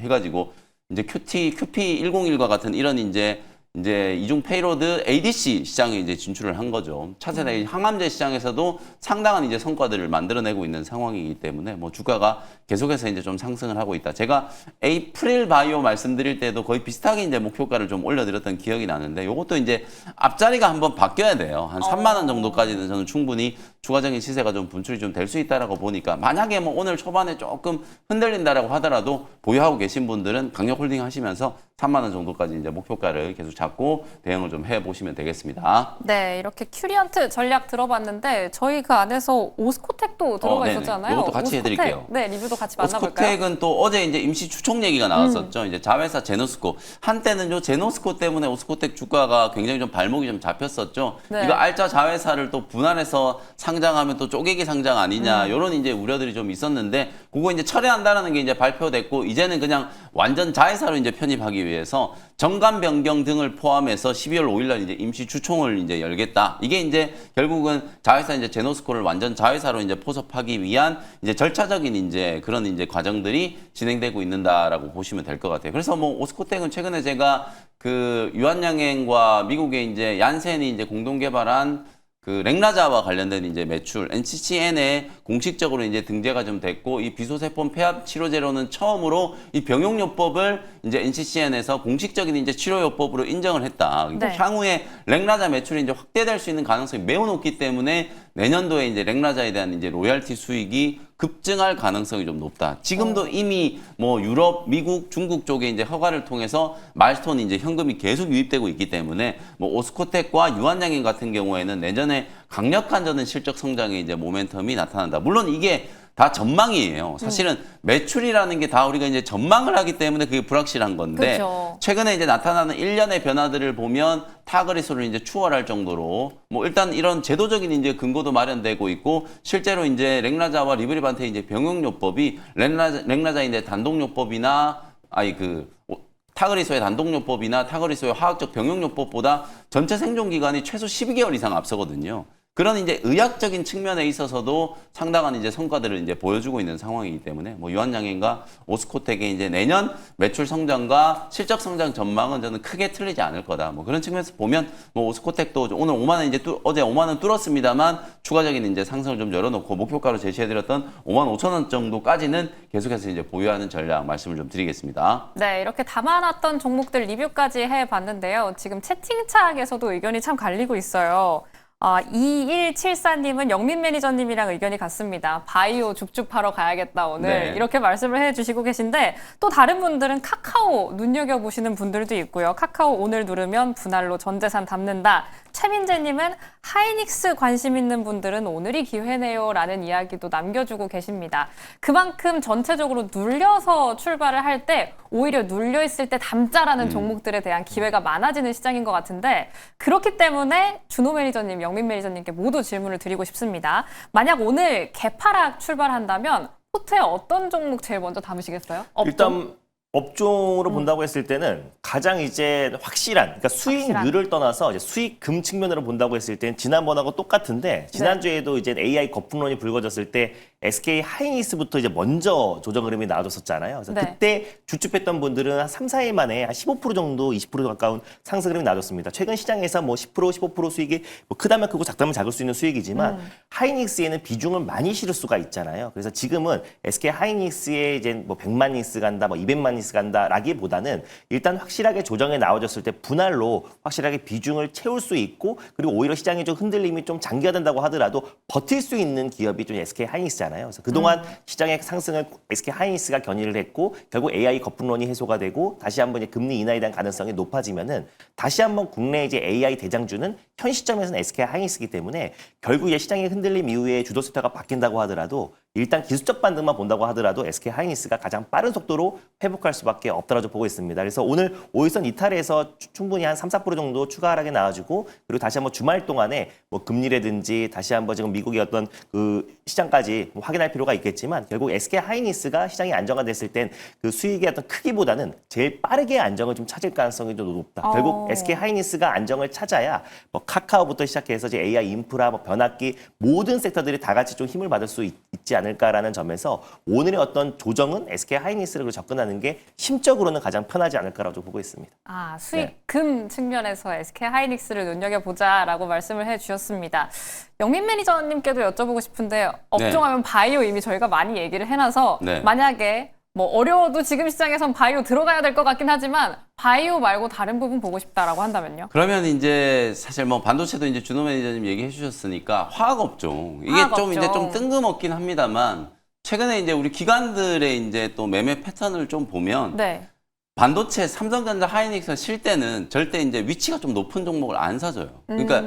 해가지고 이제 QP1010과 같은 이런 이제 이제 이중 페이로드 ADC 시장에 이제 진출을 한 거죠. 차세대 항암제 시장에서도 상당한 이제 성과들을 만들어내고 있는 상황이기 때문에 뭐 주가가 계속해서 이제 좀 상승을 하고 있다. 제가 에이프릴 바이오 말씀드릴 때도 거의 비슷하게 이제 목표가를 좀 올려드렸던 기억이 나는데 이것도 이제 앞자리가 한번 바뀌어야 돼요. 한 3만 원 정도까지는 저는 충분히 추가적인 시세가 좀 분출이 좀 될 수 있다라고 보니까 만약에 뭐 오늘 초반에 조금 흔들린다라고 하더라도 보유하고 계신 분들은 강력홀딩 하시면서 3만 원 정도까지 이제 목표가를 계속 잡고 대응을 좀 해보시면 되겠습니다. 네, 이렇게 큐리언트 전략 들어봤는데 저희 그 안에서 오스코텍도 들어가 네네. 있었잖아요. 이것도 같이 오스코텍, 해드릴게요. 네, 리뷰도 같이 만나볼까요? 오스코텍은 또 어제 이제 임시 추총 얘기가 나왔었죠. 이제 자회사 제노스코. 한때는 요 제노스코 때문에 오스코텍 주가가 굉장히 좀 발목이 좀 잡혔었죠. 네. 이거 알짜 자회사를 또 분할해서 상장하면 또 쪼개기 상장 아니냐 이런 이제 우려들이 좀 있었는데 그거 이제 철회한다라는 게 이제 발표됐고 이제는 그냥 완전 자회사로 이제 편입하기 위해서 정관 변경 등을 포함해서 12월 5일 날 이제 임시 주총을 이제 열겠다. 이게 이제 결국은 자회사 이제 제노스코를 완전 자회사로 이제 포섭하기 위한 이제 절차적인 이제 그런 이제 과정들이 진행되고 있는다라고 보시면 될 것 같아요. 그래서 뭐 오스코텍은 최근에 제가 그 유한양행과 미국의 이제 얀센이 이제 공동 개발한 그 렉라자와 관련된 이제 매출 NCCN에 공식적으로 이제 등재가 좀 됐고 이 비소세포 폐합 치료제로는 처음으로 이 병용요법을 이제 NCCN에서 공식적인 이제 치료요법으로 인정을 했다. 그러니까 네. 향후에 렉라자 매출이 이제 확대될 수 있는 가능성이 매우 높기 때문에 내년도에 이제 렉라자에 대한 이제 로열티 수익이 급증할 가능성이 좀 높다. 지금도 이미 뭐 유럽, 미국, 중국 쪽에 이제 허가를 통해서 마일스톤이 이제 현금이 계속 유입되고 있기 때문에 뭐 오스코텍과 유한양행 같은 경우에는 내년에 강력한 저는 실적 성장의 이제 모멘텀이 나타난다. 물론 이게 다 전망이에요. 사실은 매출이라는 게 다 우리가 이제 전망을 하기 때문에 그게 불확실한 건데 그렇죠. 최근에 이제 나타나는 일련의 변화들을 보면 타그리소를 이제 추월할 정도로 뭐 일단 이런 제도적인 이제 근거도 마련되고 있고 실제로 이제 렉라자와 리브리반테 이제 병용요법이 렉라자 이제 단독요법이나 타그리소의 단독요법이나 타그리소의 화학적 병용요법보다 전체 생존 기간이 최소 12개월 이상 앞서거든요. 그런 이제 의학적인 측면에 있어서도 상당한 이제 성과들을 이제 보여주고 있는 상황이기 때문에 뭐 유한양행과 오스코텍의 이제 내년 매출 성장과 실적 성장 전망은 저는 크게 틀리지 않을 거다. 뭐 그런 측면에서 보면 뭐 오스코텍도 오늘 5만 원 이제 어제 5만 원 뚫었습니다만 추가적인 이제 상승을 좀 열어놓고 목표가로 제시해드렸던 5만 5천 원 정도까지는 계속해서 이제 보유하는 전략 말씀을 좀 드리겠습니다. 네, 이렇게 담아놨던 종목들 리뷰까지 해봤는데요. 지금 채팅창에서도 의견이 참 갈리고 있어요. 2174님은 영민 매니저님이랑 의견이 같습니다. 바이오 죽죽 파러 가야겠다 오늘 네. 이렇게 말씀을 해주시고 계신데 또 다른 분들은 카카오 눈여겨보시는 분들도 있고요. 카카오 오늘 누르면 분할로 전 재산 담는다. 최민재님은 하이닉스 관심 있는 분들은 오늘이 기회네요 라는 이야기도 남겨주고 계십니다. 그만큼 전체적으로 눌려서 출발을 할 때 오히려 눌려있을 때 담자라는 종목들에 대한 기회가 많아지는 시장인 것 같은데 그렇기 때문에 준호 매니저님, 영민 매니저님께 모두 질문을 드리고 싶습니다. 만약 오늘 개파락 출발한다면 포트에 어떤 종목 제일 먼저 담으시겠어요? 업종? 일단 업종으로 본다고 했을 때는 가장 이제 확실한, 그러니까 수익률을 떠나서 이제 수익금 측면으로 본다고 했을 때는 지난번하고 똑같은데 지난주에도 이제 AI 거품론이 불거졌을 때 SK 하이닉스부터 이제 먼저 조정 흐름이 나와줬었잖아요. 그래서 네. 그때 주축했던 분들은 한 3, 4일 만에 한 15% 정도, 20% 가까운 상승 흐름이 나와줬습니다. 최근 시장에서 뭐 10%, 15% 수익이 뭐 크다면 크고 작다면 작을 수 있는 수익이지만 하이닉스에는 비중을 많이 실을 수가 있잖아요. 그래서 지금은 SK 하이닉스에 이제 뭐 100만 닉스 간다, 뭐 200만 닉스 간다라기보다는 일단 확실하게 조정에 나와줬을 때 분할로 확실하게 비중을 채울 수 있고 그리고 오히려 시장의 좀 흔들림이 좀 장기화된다고 하더라도 버틸 수 있는 기업이 좀 SK 하이닉스잖아요. 그래서 그동안 시장의 상승을 SK 하이닉스가 견인을 했고 결국 AI 거품론이 해소가 되고 다시 한번 이제 금리 인하에 대한 가능성이 높아지면은 다시 한번 국내 이제 AI 대장주는 현 시점에서는 SK 하이닉스이기 때문에 결국 이제 시장의 흔들림 이후에 주도 섹터가 바뀐다고 하더라도 일단 기술적 반등만 본다고 하더라도 SK 하이닉스가 가장 빠른 속도로 회복할 수밖에 없다라고 보고 있습니다. 그래서 오늘 5일선 이탈에서 충분히 한 3, 4% 정도 추가 하락이 나와주고 그리고 다시 한번 주말 동안에 뭐 금리라든지 다시 한번 지금 미국의 어떤 그 시장까지 확인할 필요가 있겠지만 결국 SK 하이닉스가 시장이 안정화됐을 땐 그 수익의 어떤 크기보다는 제일 빠르게 안정을 좀 찾을 가능성이 좀 높다. 결국 SK 하이닉스가 안정을 찾아야 뭐 카카오부터 시작해서 이제 AI 인프라, 뭐 변압기 모든 섹터들이 다 같이 좀 힘을 받을 수 있지 않을까라는 점에서 오늘의 어떤 조정은 SK 하이닉스를 접근하는 게 심적으로는 가장 편하지 않을까라고 보고 있습니다. 아, 수익금 측면에서 SK 하이닉스를 눈여겨보자라고 말씀을 해주셨습니다. 영민 매니저님께도 여쭤보고 싶은데 업종하면 바이오 이미 저희가 많이 얘기를 해놔서 만약에 뭐 어려워도 지금 시장에선 바이오 들어가야 될 것 같긴 하지만 바이오 말고 다른 부분 보고 싶다라고 한다면요? 그러면 이제 사실 뭐 반도체도 이제 준호 매니저님 얘기해 주셨으니까 화학업종 이게 좀 이제 좀 뜬금없긴 합니다만 최근에 이제 우리 기관들의 이제 또 매매 패턴을 좀 보면 반도체 삼성전자 하이닉스 실 때는 절대 이제 위치가 좀 높은 종목을 안 사줘요. 그러니까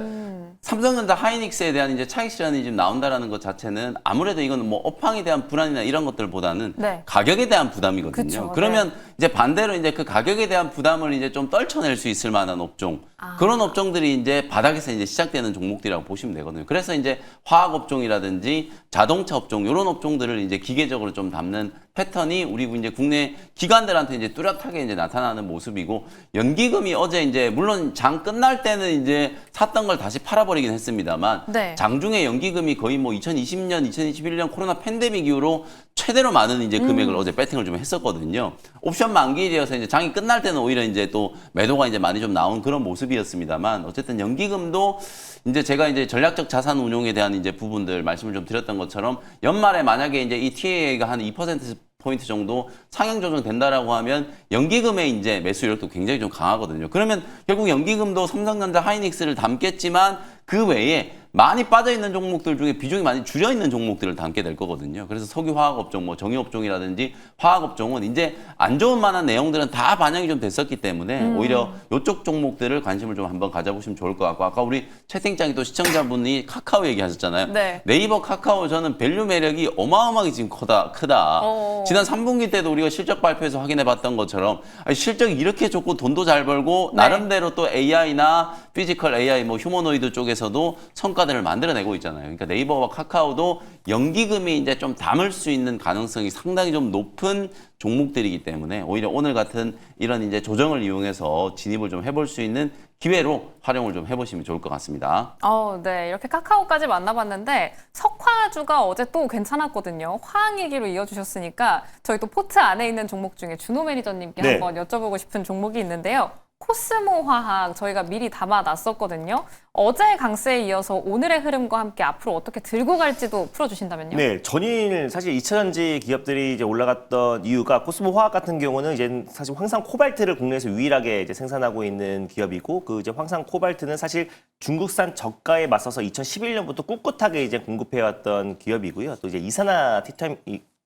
삼성전자 하이닉스에 대한 이제 차익 실현이 지금 나온다라는 것 자체는 아무래도 이거는 뭐 업황에 대한 불안이나 이런 것들보다는 가격에 대한 부담이거든요. 그쵸, 그러면 이제 반대로 이제 그 가격에 대한 부담을 이제 좀 떨쳐낼 수 있을 만한 업종 그런 업종들이 이제 바닥에서 이제 시작되는 종목들이라고 보시면 되거든요. 그래서 이제 화학 업종이라든지 자동차 업종 이런 업종들을 이제 기계적으로 좀 담는 패턴이 우리 이제 국내 기관들한테 이제 뚜렷하게 이제 나타나는 모습이고 연기금이 어제 이제 물론 장 끝날 때는 이제 샀던 걸 다시 팔아버리긴 했습니다만 장중에 연기금이 거의 뭐 2020년, 2021년 코로나 팬데믹 이후로 최대로 많은 이제 금액을 어제 배팅을 좀 했었거든요. 옵션 만기일이어서 이제 장이 끝날 때는 오히려 이제 또 매도가 이제 많이 좀 나온 그런 모습이었습니다만 어쨌든 연기금도 이제 제가 이제 전략적 자산 운용에 대한 이제 부분들 말씀을 좀 드렸던 것처럼 연말에 만약에 이제 이 TA가 한 2%포인트 정도 상향 조정된다라고 하면 연기금의 이제 매수 이력도 굉장히 좀 강하거든요. 그러면 결국 연기금도 삼성전자 하이닉스를 담겠지만 그 외에 많이 빠져있는 종목들 중에 비중이 많이 줄여있는 종목들을 담게 될 거거든요. 그래서 석유화학업종, 뭐 정유업종이라든지 화학업종은 이제 안 좋은 만한 내용들은 다 반영이 좀 됐었기 때문에 오히려 이쪽 종목들을 관심을 좀 한번 가져보시면 좋을 것 같고 아까 우리 채팅창에 또 시청자분이 카카오 얘기하셨잖아요. 네이버 카카오 저는 밸류 매력이 어마어마하게 지금 크다. 지난 3분기 때도 우리가 실적 발표에서 확인해봤던 것처럼 실적이 이렇게 좋고 돈도 잘 벌고 나름대로 또 AI나 피지컬 AI, 뭐 휴머노이드 쪽에서도 성과들을 만들어내고 있잖아요. 그러니까 네이버와 카카오도 연기금이 이제 좀 담을 수 있는 가능성이 상당히 좀 높은 종목들이기 때문에 오히려 오늘 같은 이런 이제 조정을 이용해서 진입을 좀 해볼 수 있는 기회로 활용을 좀 해보시면 좋을 것 같습니다. 네. 이렇게 카카오까지 만나봤는데 석화주가 어제 또 괜찮았거든요. 화학 얘기로 이어주셨으니까 저희 또 포트 안에 있는 종목 중에 준호 매니저님께 한번 여쭤보고 싶은 종목이 있는데요. 코스모 화학 저희가 미리 담아놨었거든요. 어제 강세에 이어서 오늘의 흐름과 함께 앞으로 어떻게 들고 갈지도 풀어주신다면요. 네, 전일 사실 2차전지 기업들이 이제 올라갔던 이유가 코스모 화학 같은 경우는 이제 사실 황산 코발트를 국내에서 유일하게 이제 생산하고 있는 기업이고 그 이제 황산 코발트는 사실 중국산 저가에 맞서서 2011년부터 꿋꿋하게 이제 공급해왔던 기업이고요. 또 이제 이산화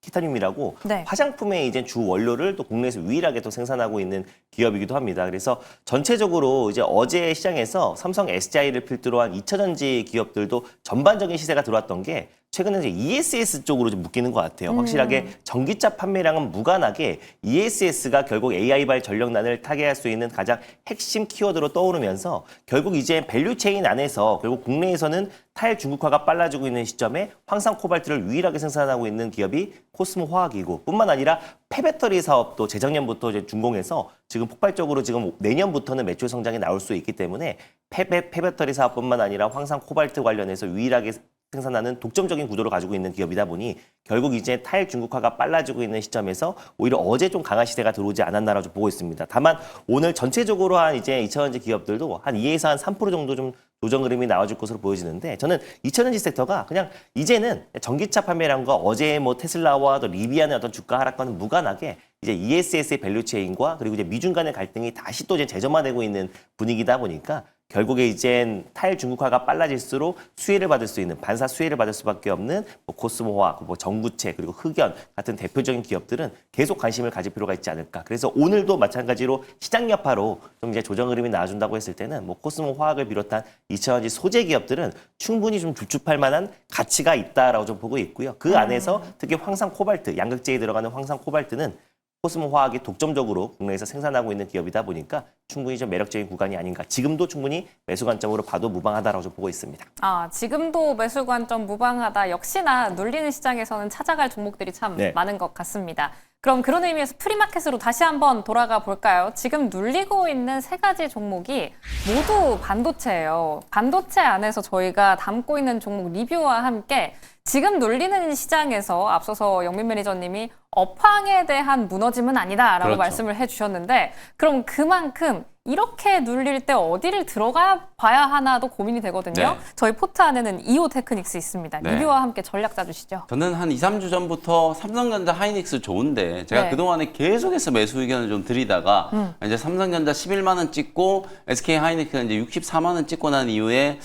티타늄이라고 화장품의 이제 주 원료를 또 국내에서 유일하게 또 생산하고 있는 기업이기도 합니다. 그래서 전체적으로 이제 어제 시장에서 삼성 SDI를 필두로 한 2차전지 기업들도 전반적인 시세가 들어왔던 게 최근에 이제 ESS 쪽으로 좀 묶이는 것 같아요. 확실하게 전기차 판매량은 무관하게 ESS가 결국 AI발 전력난을 타개할 수 있는 가장 핵심 키워드로 떠오르면서 결국 이제 밸류체인 안에서 결국 국내에서는 탈중국화가 빨라지고 있는 시점에 황산 코발트를 유일하게 생산하고 있는 기업이 코스모 화학이고 뿐만 아니라 폐배터리 사업도 재작년부터 이제 준공해서 지금 폭발적으로 지금 내년부터는 매출 성장이 나올 수 있기 때문에 폐배터리 사업뿐만 아니라 황산 코발트 관련해서 유일하게 생산하는 독점적인 구도를 가지고 있는 기업이다 보니 결국 이제 탈중국화가 빨라지고 있는 시점에서 오히려 어제 좀 강한 시세가 들어오지 않았나라고 좀 보고 있습니다. 다만 오늘 전체적으로 한 이제 2차전지 기업들도 한 2에서 한 3% 정도 좀 조정 흐름이 나와줄 것으로 보여지는데 저는 2차전지 섹터가 그냥 이제는 전기차 판매량과 어제 뭐 테슬라와 또 리비안의 어떤 주가 하락과는 무관하게 이제 ESS의 밸류체인과 그리고 이제 미중 간의 갈등이 다시 또 이제 재점화되고 있는 분위기다 보니까 결국에 이젠 탈중국화가 빨라질수록 수혜를 받을 수 있는 반사 수혜를 받을 수밖에 없는 뭐 코스모화학, 뭐 정구체 그리고 흑연 같은 대표적인 기업들은 계속 관심을 가질 필요가 있지 않을까. 그래서 오늘도 마찬가지로 시장 여파로 좀 이제 조정 흐름이 나와준다고 했을 때는 뭐 코스모화학을 비롯한 2차전지 소재 기업들은 충분히 좀 주축할 만한 가치가 있다라고 좀 보고 있고요. 그 안에서 특히 황산 코발트, 양극재에 들어가는 황산 코발트는 코스모 화학이 독점적으로 국내에서 생산하고 있는 기업이다 보니까 충분히 좀 매력적인 구간이 아닌가. 지금도 충분히 매수 관점으로 봐도 무방하다라고 좀 보고 있습니다. 지금도 매수 관점 무방하다. 역시나 눌리는 시장에서는 찾아갈 종목들이 참 많은 것 같습니다. 그럼 그런 의미에서 프리마켓으로 다시 한번 돌아가 볼까요? 지금 눌리고 있는 세 가지 종목이 모두 반도체예요. 반도체 안에서 저희가 담고 있는 종목 리뷰와 함께 지금 눌리는 시장에서 앞서서 영민 매니저님이 업황에 대한 무너짐은 아니다라고 그렇죠. 말씀을 해주셨는데 그럼 그만큼 이렇게 눌릴 때 어디를 들어가 봐야 하나도 고민이 되거든요. 네. 저희 포트 안에는 이오 테크닉스 있습니다. 네. 리뷰와 함께 전략 짜주시죠. 저는 한 2, 3주 전부터 삼성전자 하이닉스 좋은데 제가 네. 그동안에 계속해서 매수 의견을 좀 드리다가 이제 삼성전자 11만 원 찍고 SK 하이닉스가 이제 64만 원 찍고 난 이후에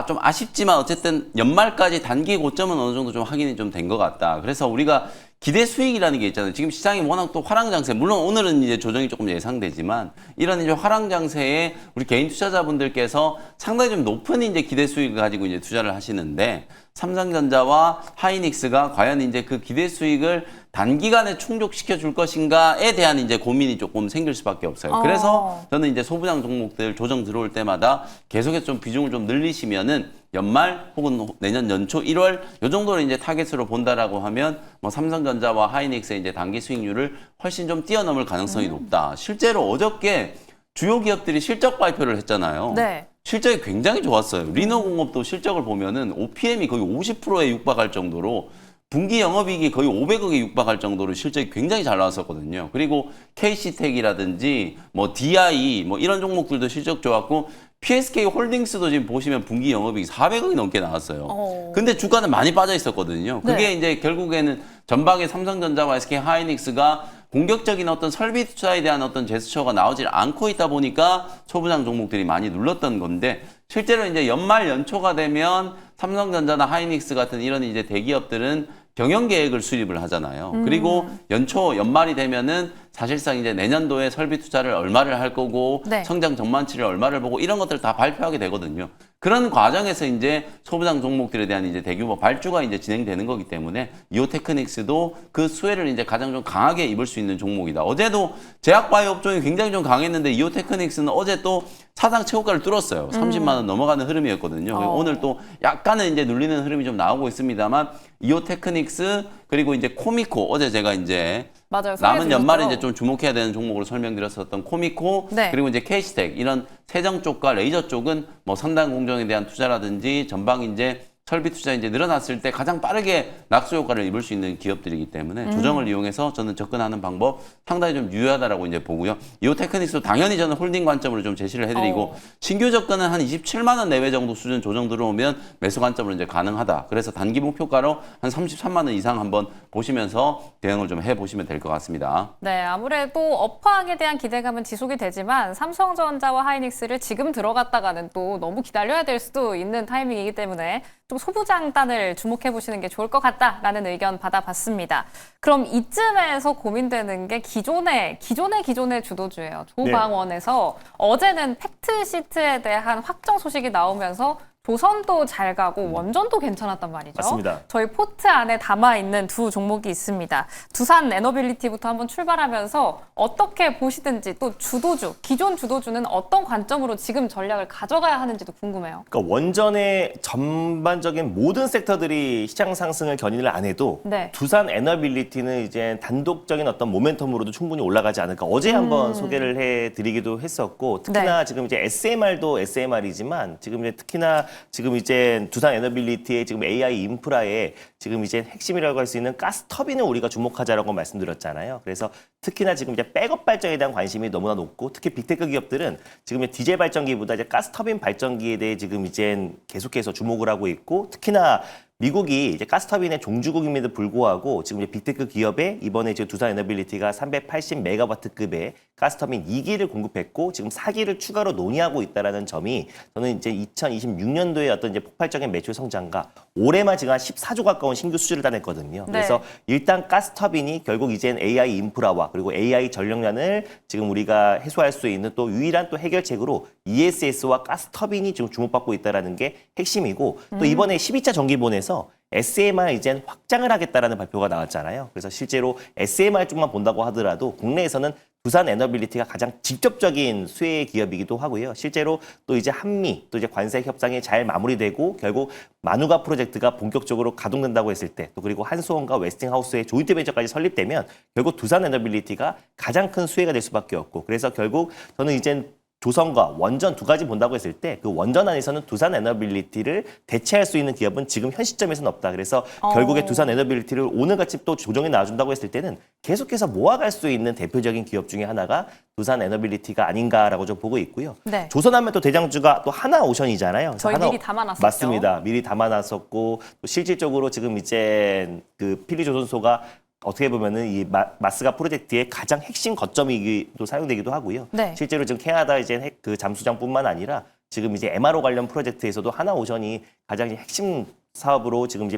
좀 아쉽지만 어쨌든 연말까지 단기 고점은 어느 정도 좀 확인이 좀 된 것 같다. 그래서 우리가 기대 수익이라는 게 있잖아요. 지금 시장이 워낙 또 화랑장세, 물론 오늘은 이제 조정이 조금 예상되지만 이런 이제 화랑장세에 우리 개인 투자자분들께서 상당히 좀 높은 이제 기대 수익을 가지고 이제 투자를 하시는데 삼성전자와 하이닉스가 과연 이제 그 기대 수익을 단기간에 충족시켜 줄 것인가에 대한 이제 고민이 조금 생길 수밖에 없어요. 그래서 저는 이제 소부장 종목들 조정 들어올 때마다 계속해서 좀 비중을 좀 늘리시면은 연말 혹은 내년 연초 1월 요 정도를 이제 타겟으로 본다라고 하면 뭐 삼성전자와 하이닉스의 이제 단기 수익률을 훨씬 좀 뛰어넘을 가능성이 높다. 실제로 어저께 주요 기업들이 실적 발표를 했잖아요. 네. 실적이 굉장히 좋았어요. 리노공업도 실적을 보면은 OPM이 거의 50%에 육박할 정도로 분기 영업이익이 거의 500억에 육박할 정도로 실적이 굉장히 잘 나왔었거든요. 그리고 KC텍이라든지 뭐 DI 뭐 이런 종목들도 실적 좋았고 PSK 홀딩스도 지금 보시면 분기 영업이익이 400억이 넘게 나왔어요. 근데 주가는 많이 빠져 있었거든요. 그게 네. 이제 결국에는 전방에 삼성전자와 SK 하이닉스가 공격적인 어떤 설비 투자에 대한 어떤 제스처가 나오질 않고 있다 보니까 소부장 종목들이 많이 눌렀던 건데 실제로 이제 연말 연초가 되면 삼성전자나 하이닉스 같은 이런 이제 대기업들은 경영 계획을 수립을 하잖아요. 그리고 연말이 되면은 사실상 이제 내년도에 설비 투자를 얼마를 할 거고 네. 성장 전망치를 얼마를 보고 이런 것들을 다 발표하게 되거든요. 그런 과정에서 이제 소부장 종목들에 대한 이제 대규모 발주가 이제 진행되는 거기 때문에 이오 테크닉스도 그 수혜를 이제 가장 좀 강하게 입을 수 있는 종목이다. 어제도 제약바이오 업종이 굉장히 좀 강했는데 이오 테크닉스는 어제 또 사상 최고가를 뚫었어요. 30만 원 넘어가는 흐름이었거든요. 오늘 또 약간은 이제 눌리는 흐름이 좀 나오고 있습니다만 이오 테크닉스 그리고 이제 코미코 어제 제가 이제 맞아요. 남은 연말에 소개해드렸죠. 이제 좀 주목해야 되는 종목으로 설명드렸었던 코미코 네. 그리고 이제 KC텍 이런 세정 쪽과 레이저 쪽은 뭐 선단 공정에 대한 투자라든지 전방 이제 설비 투자 이제 늘어났을 때 가장 빠르게 낙수 효과를 입을 수 있는 기업들이기 때문에 조정을 이용해서 저는 접근하는 방법 상당히 좀 유효하다라고 이제 보고요. 이오 테크닉스도 당연히 저는 홀딩 관점으로 좀 제시를 해드리고 신규 접근은 한 27만 원 내외 정도 수준 조정 들어오면 매수 관점으로 이제 가능하다. 그래서 단기 목표가로 한 33만 원 이상 한번 보시면서 대응을 좀 해보시면 될 것 같습니다. 네, 아무래도 업황에 대한 기대감은 지속이 되지만 삼성전자와 하이닉스를 지금 들어갔다가는 또 너무 기다려야 될 수도 있는 타이밍이기 때문에 좀 소부장단을 주목해 보시는 게 좋을 것 같다라는 의견 받아봤습니다. 그럼 이쯤에서 고민되는 게 기존의 주도주예요. 조방원에서 어제는 팩트시트에 대한 확정 소식이 나오면서 조선도 잘 가고 원전도 괜찮았단 말이죠. 맞습니다. 저희 포트 안에 담아있는 두 종목이 있습니다. 두산 에너빌리티부터 한번 출발하면서 어떻게 보시든지 또 기존 주도주는 어떤 관점으로 지금 전략을 가져가야 하는지도 궁금해요. 그러니까 원전의 전반적인 모든 섹터들이 시장 상승을 견인을 안 해도 네. 두산 에너빌리티는 이제 단독적인 어떤 모멘텀으로도 충분히 올라가지 않을까. 어제 한번 소개를 해드리기도 했었고 특히나 네. 지금 이제 SMR도 SMR이지만 지금 이제 특히나 지금 이제 두산 에너빌리티의 지금 AI 인프라에 지금 이제 핵심이라고 할 수 있는 가스 터빈을 우리가 주목하자라고 말씀드렸잖아요. 그래서 특히나 지금 이제 백업 발전에 대한 관심이 너무나 높고 특히 빅테크 기업들은 지금 이제 디젤 발전기보다 이제 가스 터빈 발전기에 대해 지금 이제 계속해서 주목을 하고 있고 특히나 미국이 이제 가스터빈의 종주국임에도 불구하고 지금 이제 빅테크 기업에 이번에 이제 두산 에너빌리티가 380메가와트급의 가스터빈 2기를 공급했고 지금 4기를 추가로 논의하고 있다라는 점이 저는 이제 2026년도에 어떤 이제 폭발적인 매출 성장과 올해만 지금 한 14조 가까운 신규 수주를 따냈거든요. 네. 그래서 일단 가스터빈이 결국 이젠 AI 인프라와 그리고 AI 전력난을 지금 우리가 해소할 수 있는 또 유일한 또 해결책으로 ESS와 가스터빈이 지금 주목받고 있다라는 게 핵심이고 또 이번에 12차 정기본에서 SMR 이젠 확장을 하겠다라는 발표가 나왔잖아요. 그래서 실제로 SMR 쪽만 본다고 하더라도 국내에서는 두산 에너빌리티가 가장 직접적인 수혜 기업이기도 하고요. 실제로 또 이제 한미 또 이제 관세 협상이 잘 마무리되고 결국 마누가 프로젝트가 본격적으로 가동된다고 했을 때 또 그리고 한수원과 웨스팅하우스의 조인트벤처까지 설립되면 결국 두산 에너빌리티가 가장 큰 수혜가 될 수밖에 없고 그래서 결국 저는 이젠 조선과 원전 두 가지 본다고 했을 때 그 원전 안에서는 두산 에너빌리티를 대체할 수 있는 기업은 지금 현 시점에서는 없다. 그래서 결국에 두산 에너빌리티를 오늘같이 또 조정에 나와준다고 했을 때는 계속해서 모아갈 수 있는 대표적인 기업 중에 하나가 두산 에너빌리티가 아닌가라고 좀 보고 있고요. 네. 조선하면 또 대장주가 또 하나오션이잖아요. 저희 미리 담아놨었죠. 맞습니다. 미리 담아놨었고 또 실질적으로 지금 이제 그 필리조선소가 어떻게 보면은 이 마스가 프로젝트의 가장 핵심 거점이기도 사용되기도 하고요. 네. 실제로 지금 캐나다 이제 그 잠수장뿐만 아니라 지금 이제 MRO 관련 프로젝트에서도 하나오션이 가장 핵심 사업으로 지금 이제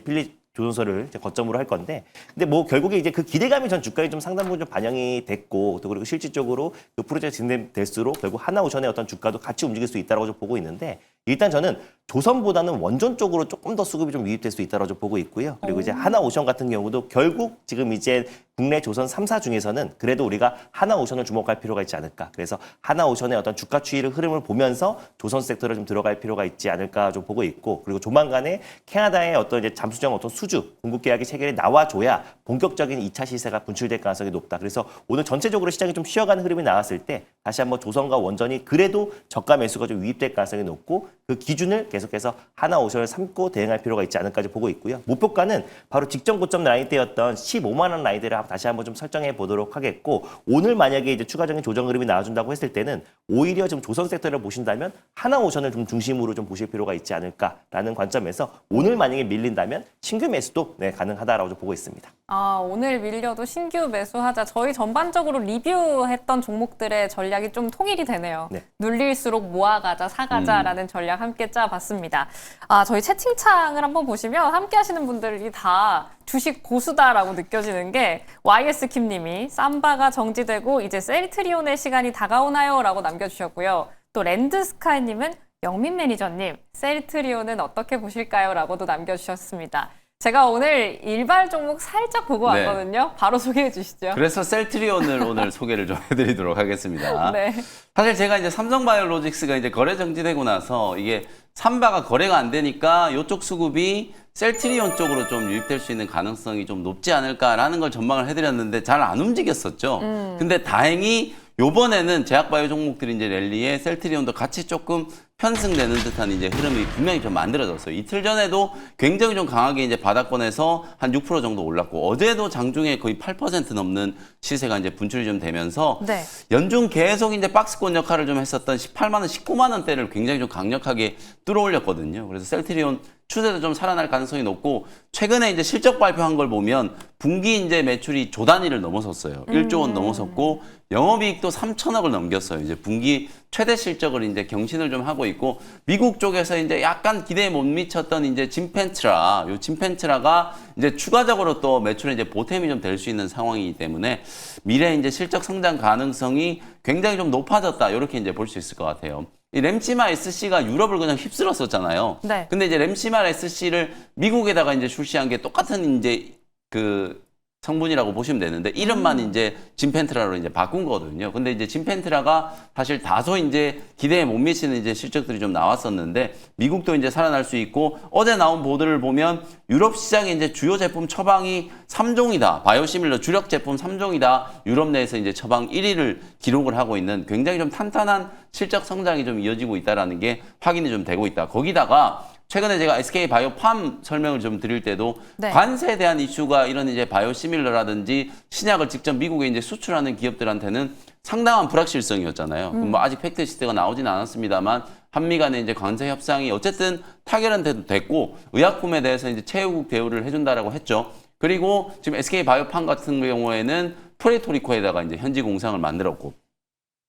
조선소를 이제 거점으로 할 건데, 근데 뭐 결국에 이제 그 기대감이 전 주가에 좀 상당 부분 좀 반영이 됐고, 또 그리고 실질적으로 그 프로젝트 진행될수록 결국 하나오션의 어떤 주가도 같이 움직일 수 있다고 좀 보고 있는데, 일단 저는 조선보다는 원전 쪽으로 조금 더 수급이 좀 유입될 수 있다고 좀 보고 있고요. 그리고 이제 하나오션 같은 경우도 결국 지금 이제 국내 조선 3사 중에서는 그래도 우리가 하나오션을 주목할 필요가 있지 않을까. 그래서 하나오션의 어떤 주가 추이를 흐름을 보면서 조선 섹터를 좀 들어갈 필요가 있지 않을까 좀 보고 있고, 그리고 조만간에 캐나다의 어떤 이제 잠수정 어떤 수주 공급 계약이 체결이 나와줘야 본격적인 2차 시세가 분출될 가능성이 높다. 그래서 오늘 전체적으로 시장이 좀 쉬어가는 흐름이 나왔을 때 다시 한번 조선과 원전이 그래도 저가 매수가 좀 유입될 가능성이 높고, 그 기준을 계속해서 하나오션을 삼고 대응할 필요가 있지 않을까 보고 있고요. 목표가는 바로 직전 고점 라인대였던 15만 원 라인대를 다시 한번 좀 설정해 보도록 하겠고, 오늘 만약에 이제 추가적인 조정 흐름이 나와준다고 했을 때는 오히려 지금 조선 섹터를 보신다면 하나오션을 좀 중심으로 좀 보실 필요가 있지 않을까라는 관점에서 오늘 만약에 밀린다면 신규 매수도 가능하다라고 좀 보고 있습니다. 아, 오늘 밀려도 신규 매수하자. 저희 전반적으로 리뷰했던 종목들의 전략이 좀 통일이 되네요. 네. 눌릴수록 모아가자, 사가자라는 전략 함께 짜봤습니다. 아, 저희 채팅창을 한번 보시면 함께 하시는 분들이 다 주식 고수다라고 느껴지는 게, YS킴님이 삼바가 정지되고 이제 셀트리온의 시간이 다가오나요? 라고 남겨주셨고요. 또 랜드스카이님은 영민 매니저님, 셀트리온은 어떻게 보실까요? 라고도 남겨주셨습니다. 제가 오늘 일발 종목 살짝 보고 네. 왔거든요. 바로 소개해 주시죠. 그래서 셀트리온을 오늘 소개를 좀 해드리도록 하겠습니다. 네. 사실 제가 이제 삼성바이오로직스가 이제 거래 정지되고 나서 이게 삼바가 거래가 안 되니까 이쪽 수급이 셀트리온 쪽으로 좀 유입될 수 있는 가능성이 좀 높지 않을까라는 걸 전망을 해드렸는데 잘 안 움직였었죠. 근데 다행히 요번에는 제약바이오 종목들이 이제 랠리에 셀트리온도 같이 조금 편승되는 듯한 이제 흐름이 분명히 좀 만들어졌어요. 이틀 전에도 굉장히 좀 강하게 이제 바닥권에서 한 6% 정도 올랐고, 어제도 장중에 거의 8% 넘는 시세가 이제 분출이 좀 되면서 네. 연중 계속 이제 박스권 역할을 좀 했었던 18만 원, 19만 원대를 굉장히 좀 강력하게 뚫어올렸거든요. 그래서 셀트리온 추세도 좀 살아날 가능성이 높고, 최근에 이제 실적 발표한 걸 보면 분기 이제 매출이 조 단위를 넘어섰어요. 1조 원 넘어섰고, 영업이익도 3천억을 넘겼어요. 이제 분기 최대 실적을 이제 경신을 좀 하고 있고, 미국 쪽에서 이제 약간 기대에 못 미쳤던 이제 진펜트라, 요 진펜트라가 이제 추가적으로 또 매출에 이제 보탬이 좀 될 수 있는 상황이기 때문에 미래 이제 실적 성장 가능성이 굉장히 좀 높아졌다. 이렇게 이제 볼 수 있을 것 같아요. 이 램시마 SC가 유럽을 그냥 휩쓸었었잖아요. 네. 근데 이제 램시마 SC를 미국에다가 이제 출시한 게 똑같은 이제 그 성분이라고 보시면 되는데, 이름만 이제 진펜트라로 이제 바꾼 거거든요. 근데 이제 진펜트라가 사실 다소 이제 기대에 못 미치는 이제 실적들이 좀 나왔었는데, 미국도 이제 살아날 수 있고, 어제 나온 보도를 보면 유럽 시장에 이제 주요 제품 처방이 3종이다. 바이오시밀러 주력 제품 3종이다. 유럽 내에서 이제 처방 1위를 기록을 하고 있는 굉장히 좀 탄탄한 실적 성장이 좀 이어지고 있다라는 게 확인이 좀 되고 있다. 거기다가 최근에 제가 SK바이오팜 설명을 좀 드릴 때도 네. 관세에 대한 이슈가 이런 이제 바이오시밀러라든지 신약을 직접 미국에 이제 수출하는 기업들한테는 상당한 불확실성이었잖아요. 뭐 아직 팩트 시트가 나오진 않았습니다만, 한미 간의 이제 관세 협상이 어쨌든 타결은 됐고, 의약품에 대해서 이제 최우국 대우를 해준다라고 했죠. 그리고 지금 SK바이오팜 같은 경우에는 푸에르토리코에다가 이제 현지 공장을 만들었고,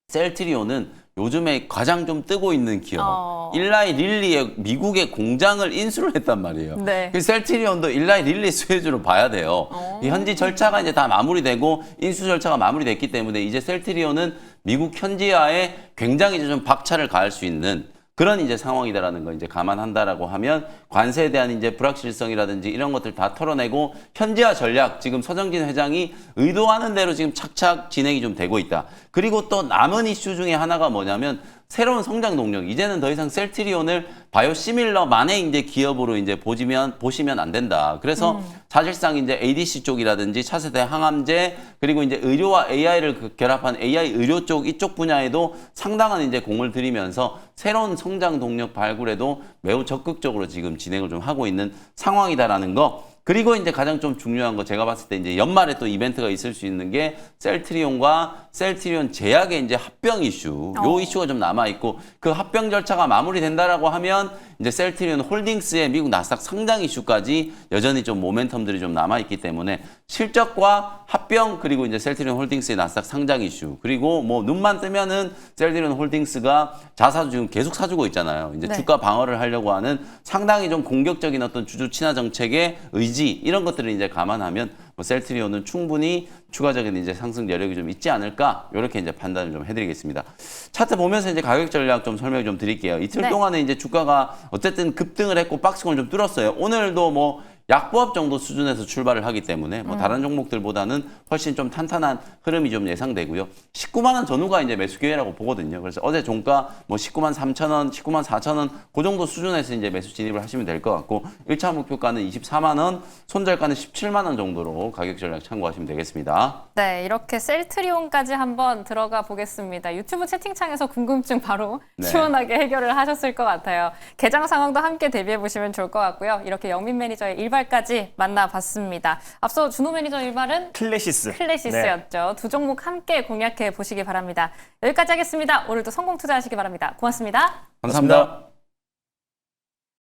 셀트리온은 요즘에 가장 좀 뜨고 있는 기업, 일라이 릴리의 미국의 공장을 인수를 했단 말이에요. 네. 그 셀트리온도 일라이 릴리 수혜주로 봐야 돼요. 이 현지 절차가 이제 다 마무리되고 인수 절차가 마무리됐기 때문에 이제 셀트리온은 미국 현지화에 굉장히 좀 박차를 가할 수 있는 그런 이제 상황이다라는 거 이제 감안한다라고 하면 관세에 대한 이제 불확실성이라든지 이런 것들 다 털어내고 현재화 전략 지금 서정진 회장이 의도하는 대로 지금 착착 진행이 좀 되고 있다. 그리고 또 남은 이슈 중에 하나가 뭐냐면 새로운 성장 동력. 이제는 더 이상 셀트리온을 바이오시밀러만의 이제 기업으로 이제 보시면 안 된다. 그래서 사실상 이제 ADC 쪽이라든지 차세대 항암제 그리고 이제 의료와 AI를 결합한 AI 의료 쪽 이쪽 분야에도 상당한 이제 공을 들이면서 새로운 성장 동력 발굴에도 매우 적극적으로 지금 진행을 좀 하고 있는 상황이다라는 거. 그리고 이제 가장 좀 중요한 거 제가 봤을 때 이제 연말에 또 이벤트가 있을 수 있는 게 셀트리온과 셀트리온 제약의 이제 합병 이슈. 요 이슈가 좀 남아 있고 그 합병 절차가 마무리된다라고 하면 이제 셀트리온 홀딩스의 미국 나스닥 상장 이슈까지 여전히 좀 모멘텀들이 좀 남아 있기 때문에 실적과 합병 그리고 이제 셀트리온 홀딩스의 나스닥 상장 이슈 그리고 뭐 눈만 뜨면은 셀트리온 홀딩스가 자사주 지금 계속 사주고 있잖아요. 이제 네. 주가 방어를 하려고 하는 상당히 좀 공격적인 어떤 주주 친화 정책의 의지 이런 것들을 이제 감안하면 뭐 셀트리온은 충분히 추가적인 이제 상승 여력이 좀 있지 않을까 이렇게 이제 판단을 좀 해드리겠습니다. 차트 보면서 이제 가격 전략 좀 설명 좀 드릴게요. 이틀 네. 동안에 이제 주가가 어쨌든 급등을 했고 박스권을 좀 뚫었어요. 오늘도 뭐 약보합 정도 수준에서 출발을 하기 때문에 뭐 다른 종목들보다는 훨씬 좀 탄탄한 흐름이 좀 예상되고요. 19만 원 전후가 이제 매수 기회라고 보거든요. 그래서 어제 종가 뭐 19만 3천 원, 19만 4천 원 그 정도 수준에서 이제 매수 진입을 하시면 될 것 같고 1차 목표가는 24만 원, 손절가는 17만 원 정도로 가격 전략 참고하시면 되겠습니다. 네, 이렇게 셀트리온까지 한번 들어가 보겠습니다. 유튜브 채팅창에서 궁금증 바로 네. 시원하게 해결을 하셨을 것 같아요. 개장 상황도 함께 대비해 보시면 좋을 것 같고요. 이렇게 영민 매니저의 일발까지 만나봤습니다. 앞서 준호 매니저 일발은 클래시스. 클래시스였죠. 두 종목 함께 공략해 보시기 바랍니다. 여기까지 하겠습니다. 오늘도 성공 투자하시기 바랍니다. 고맙습니다. 감사합니다.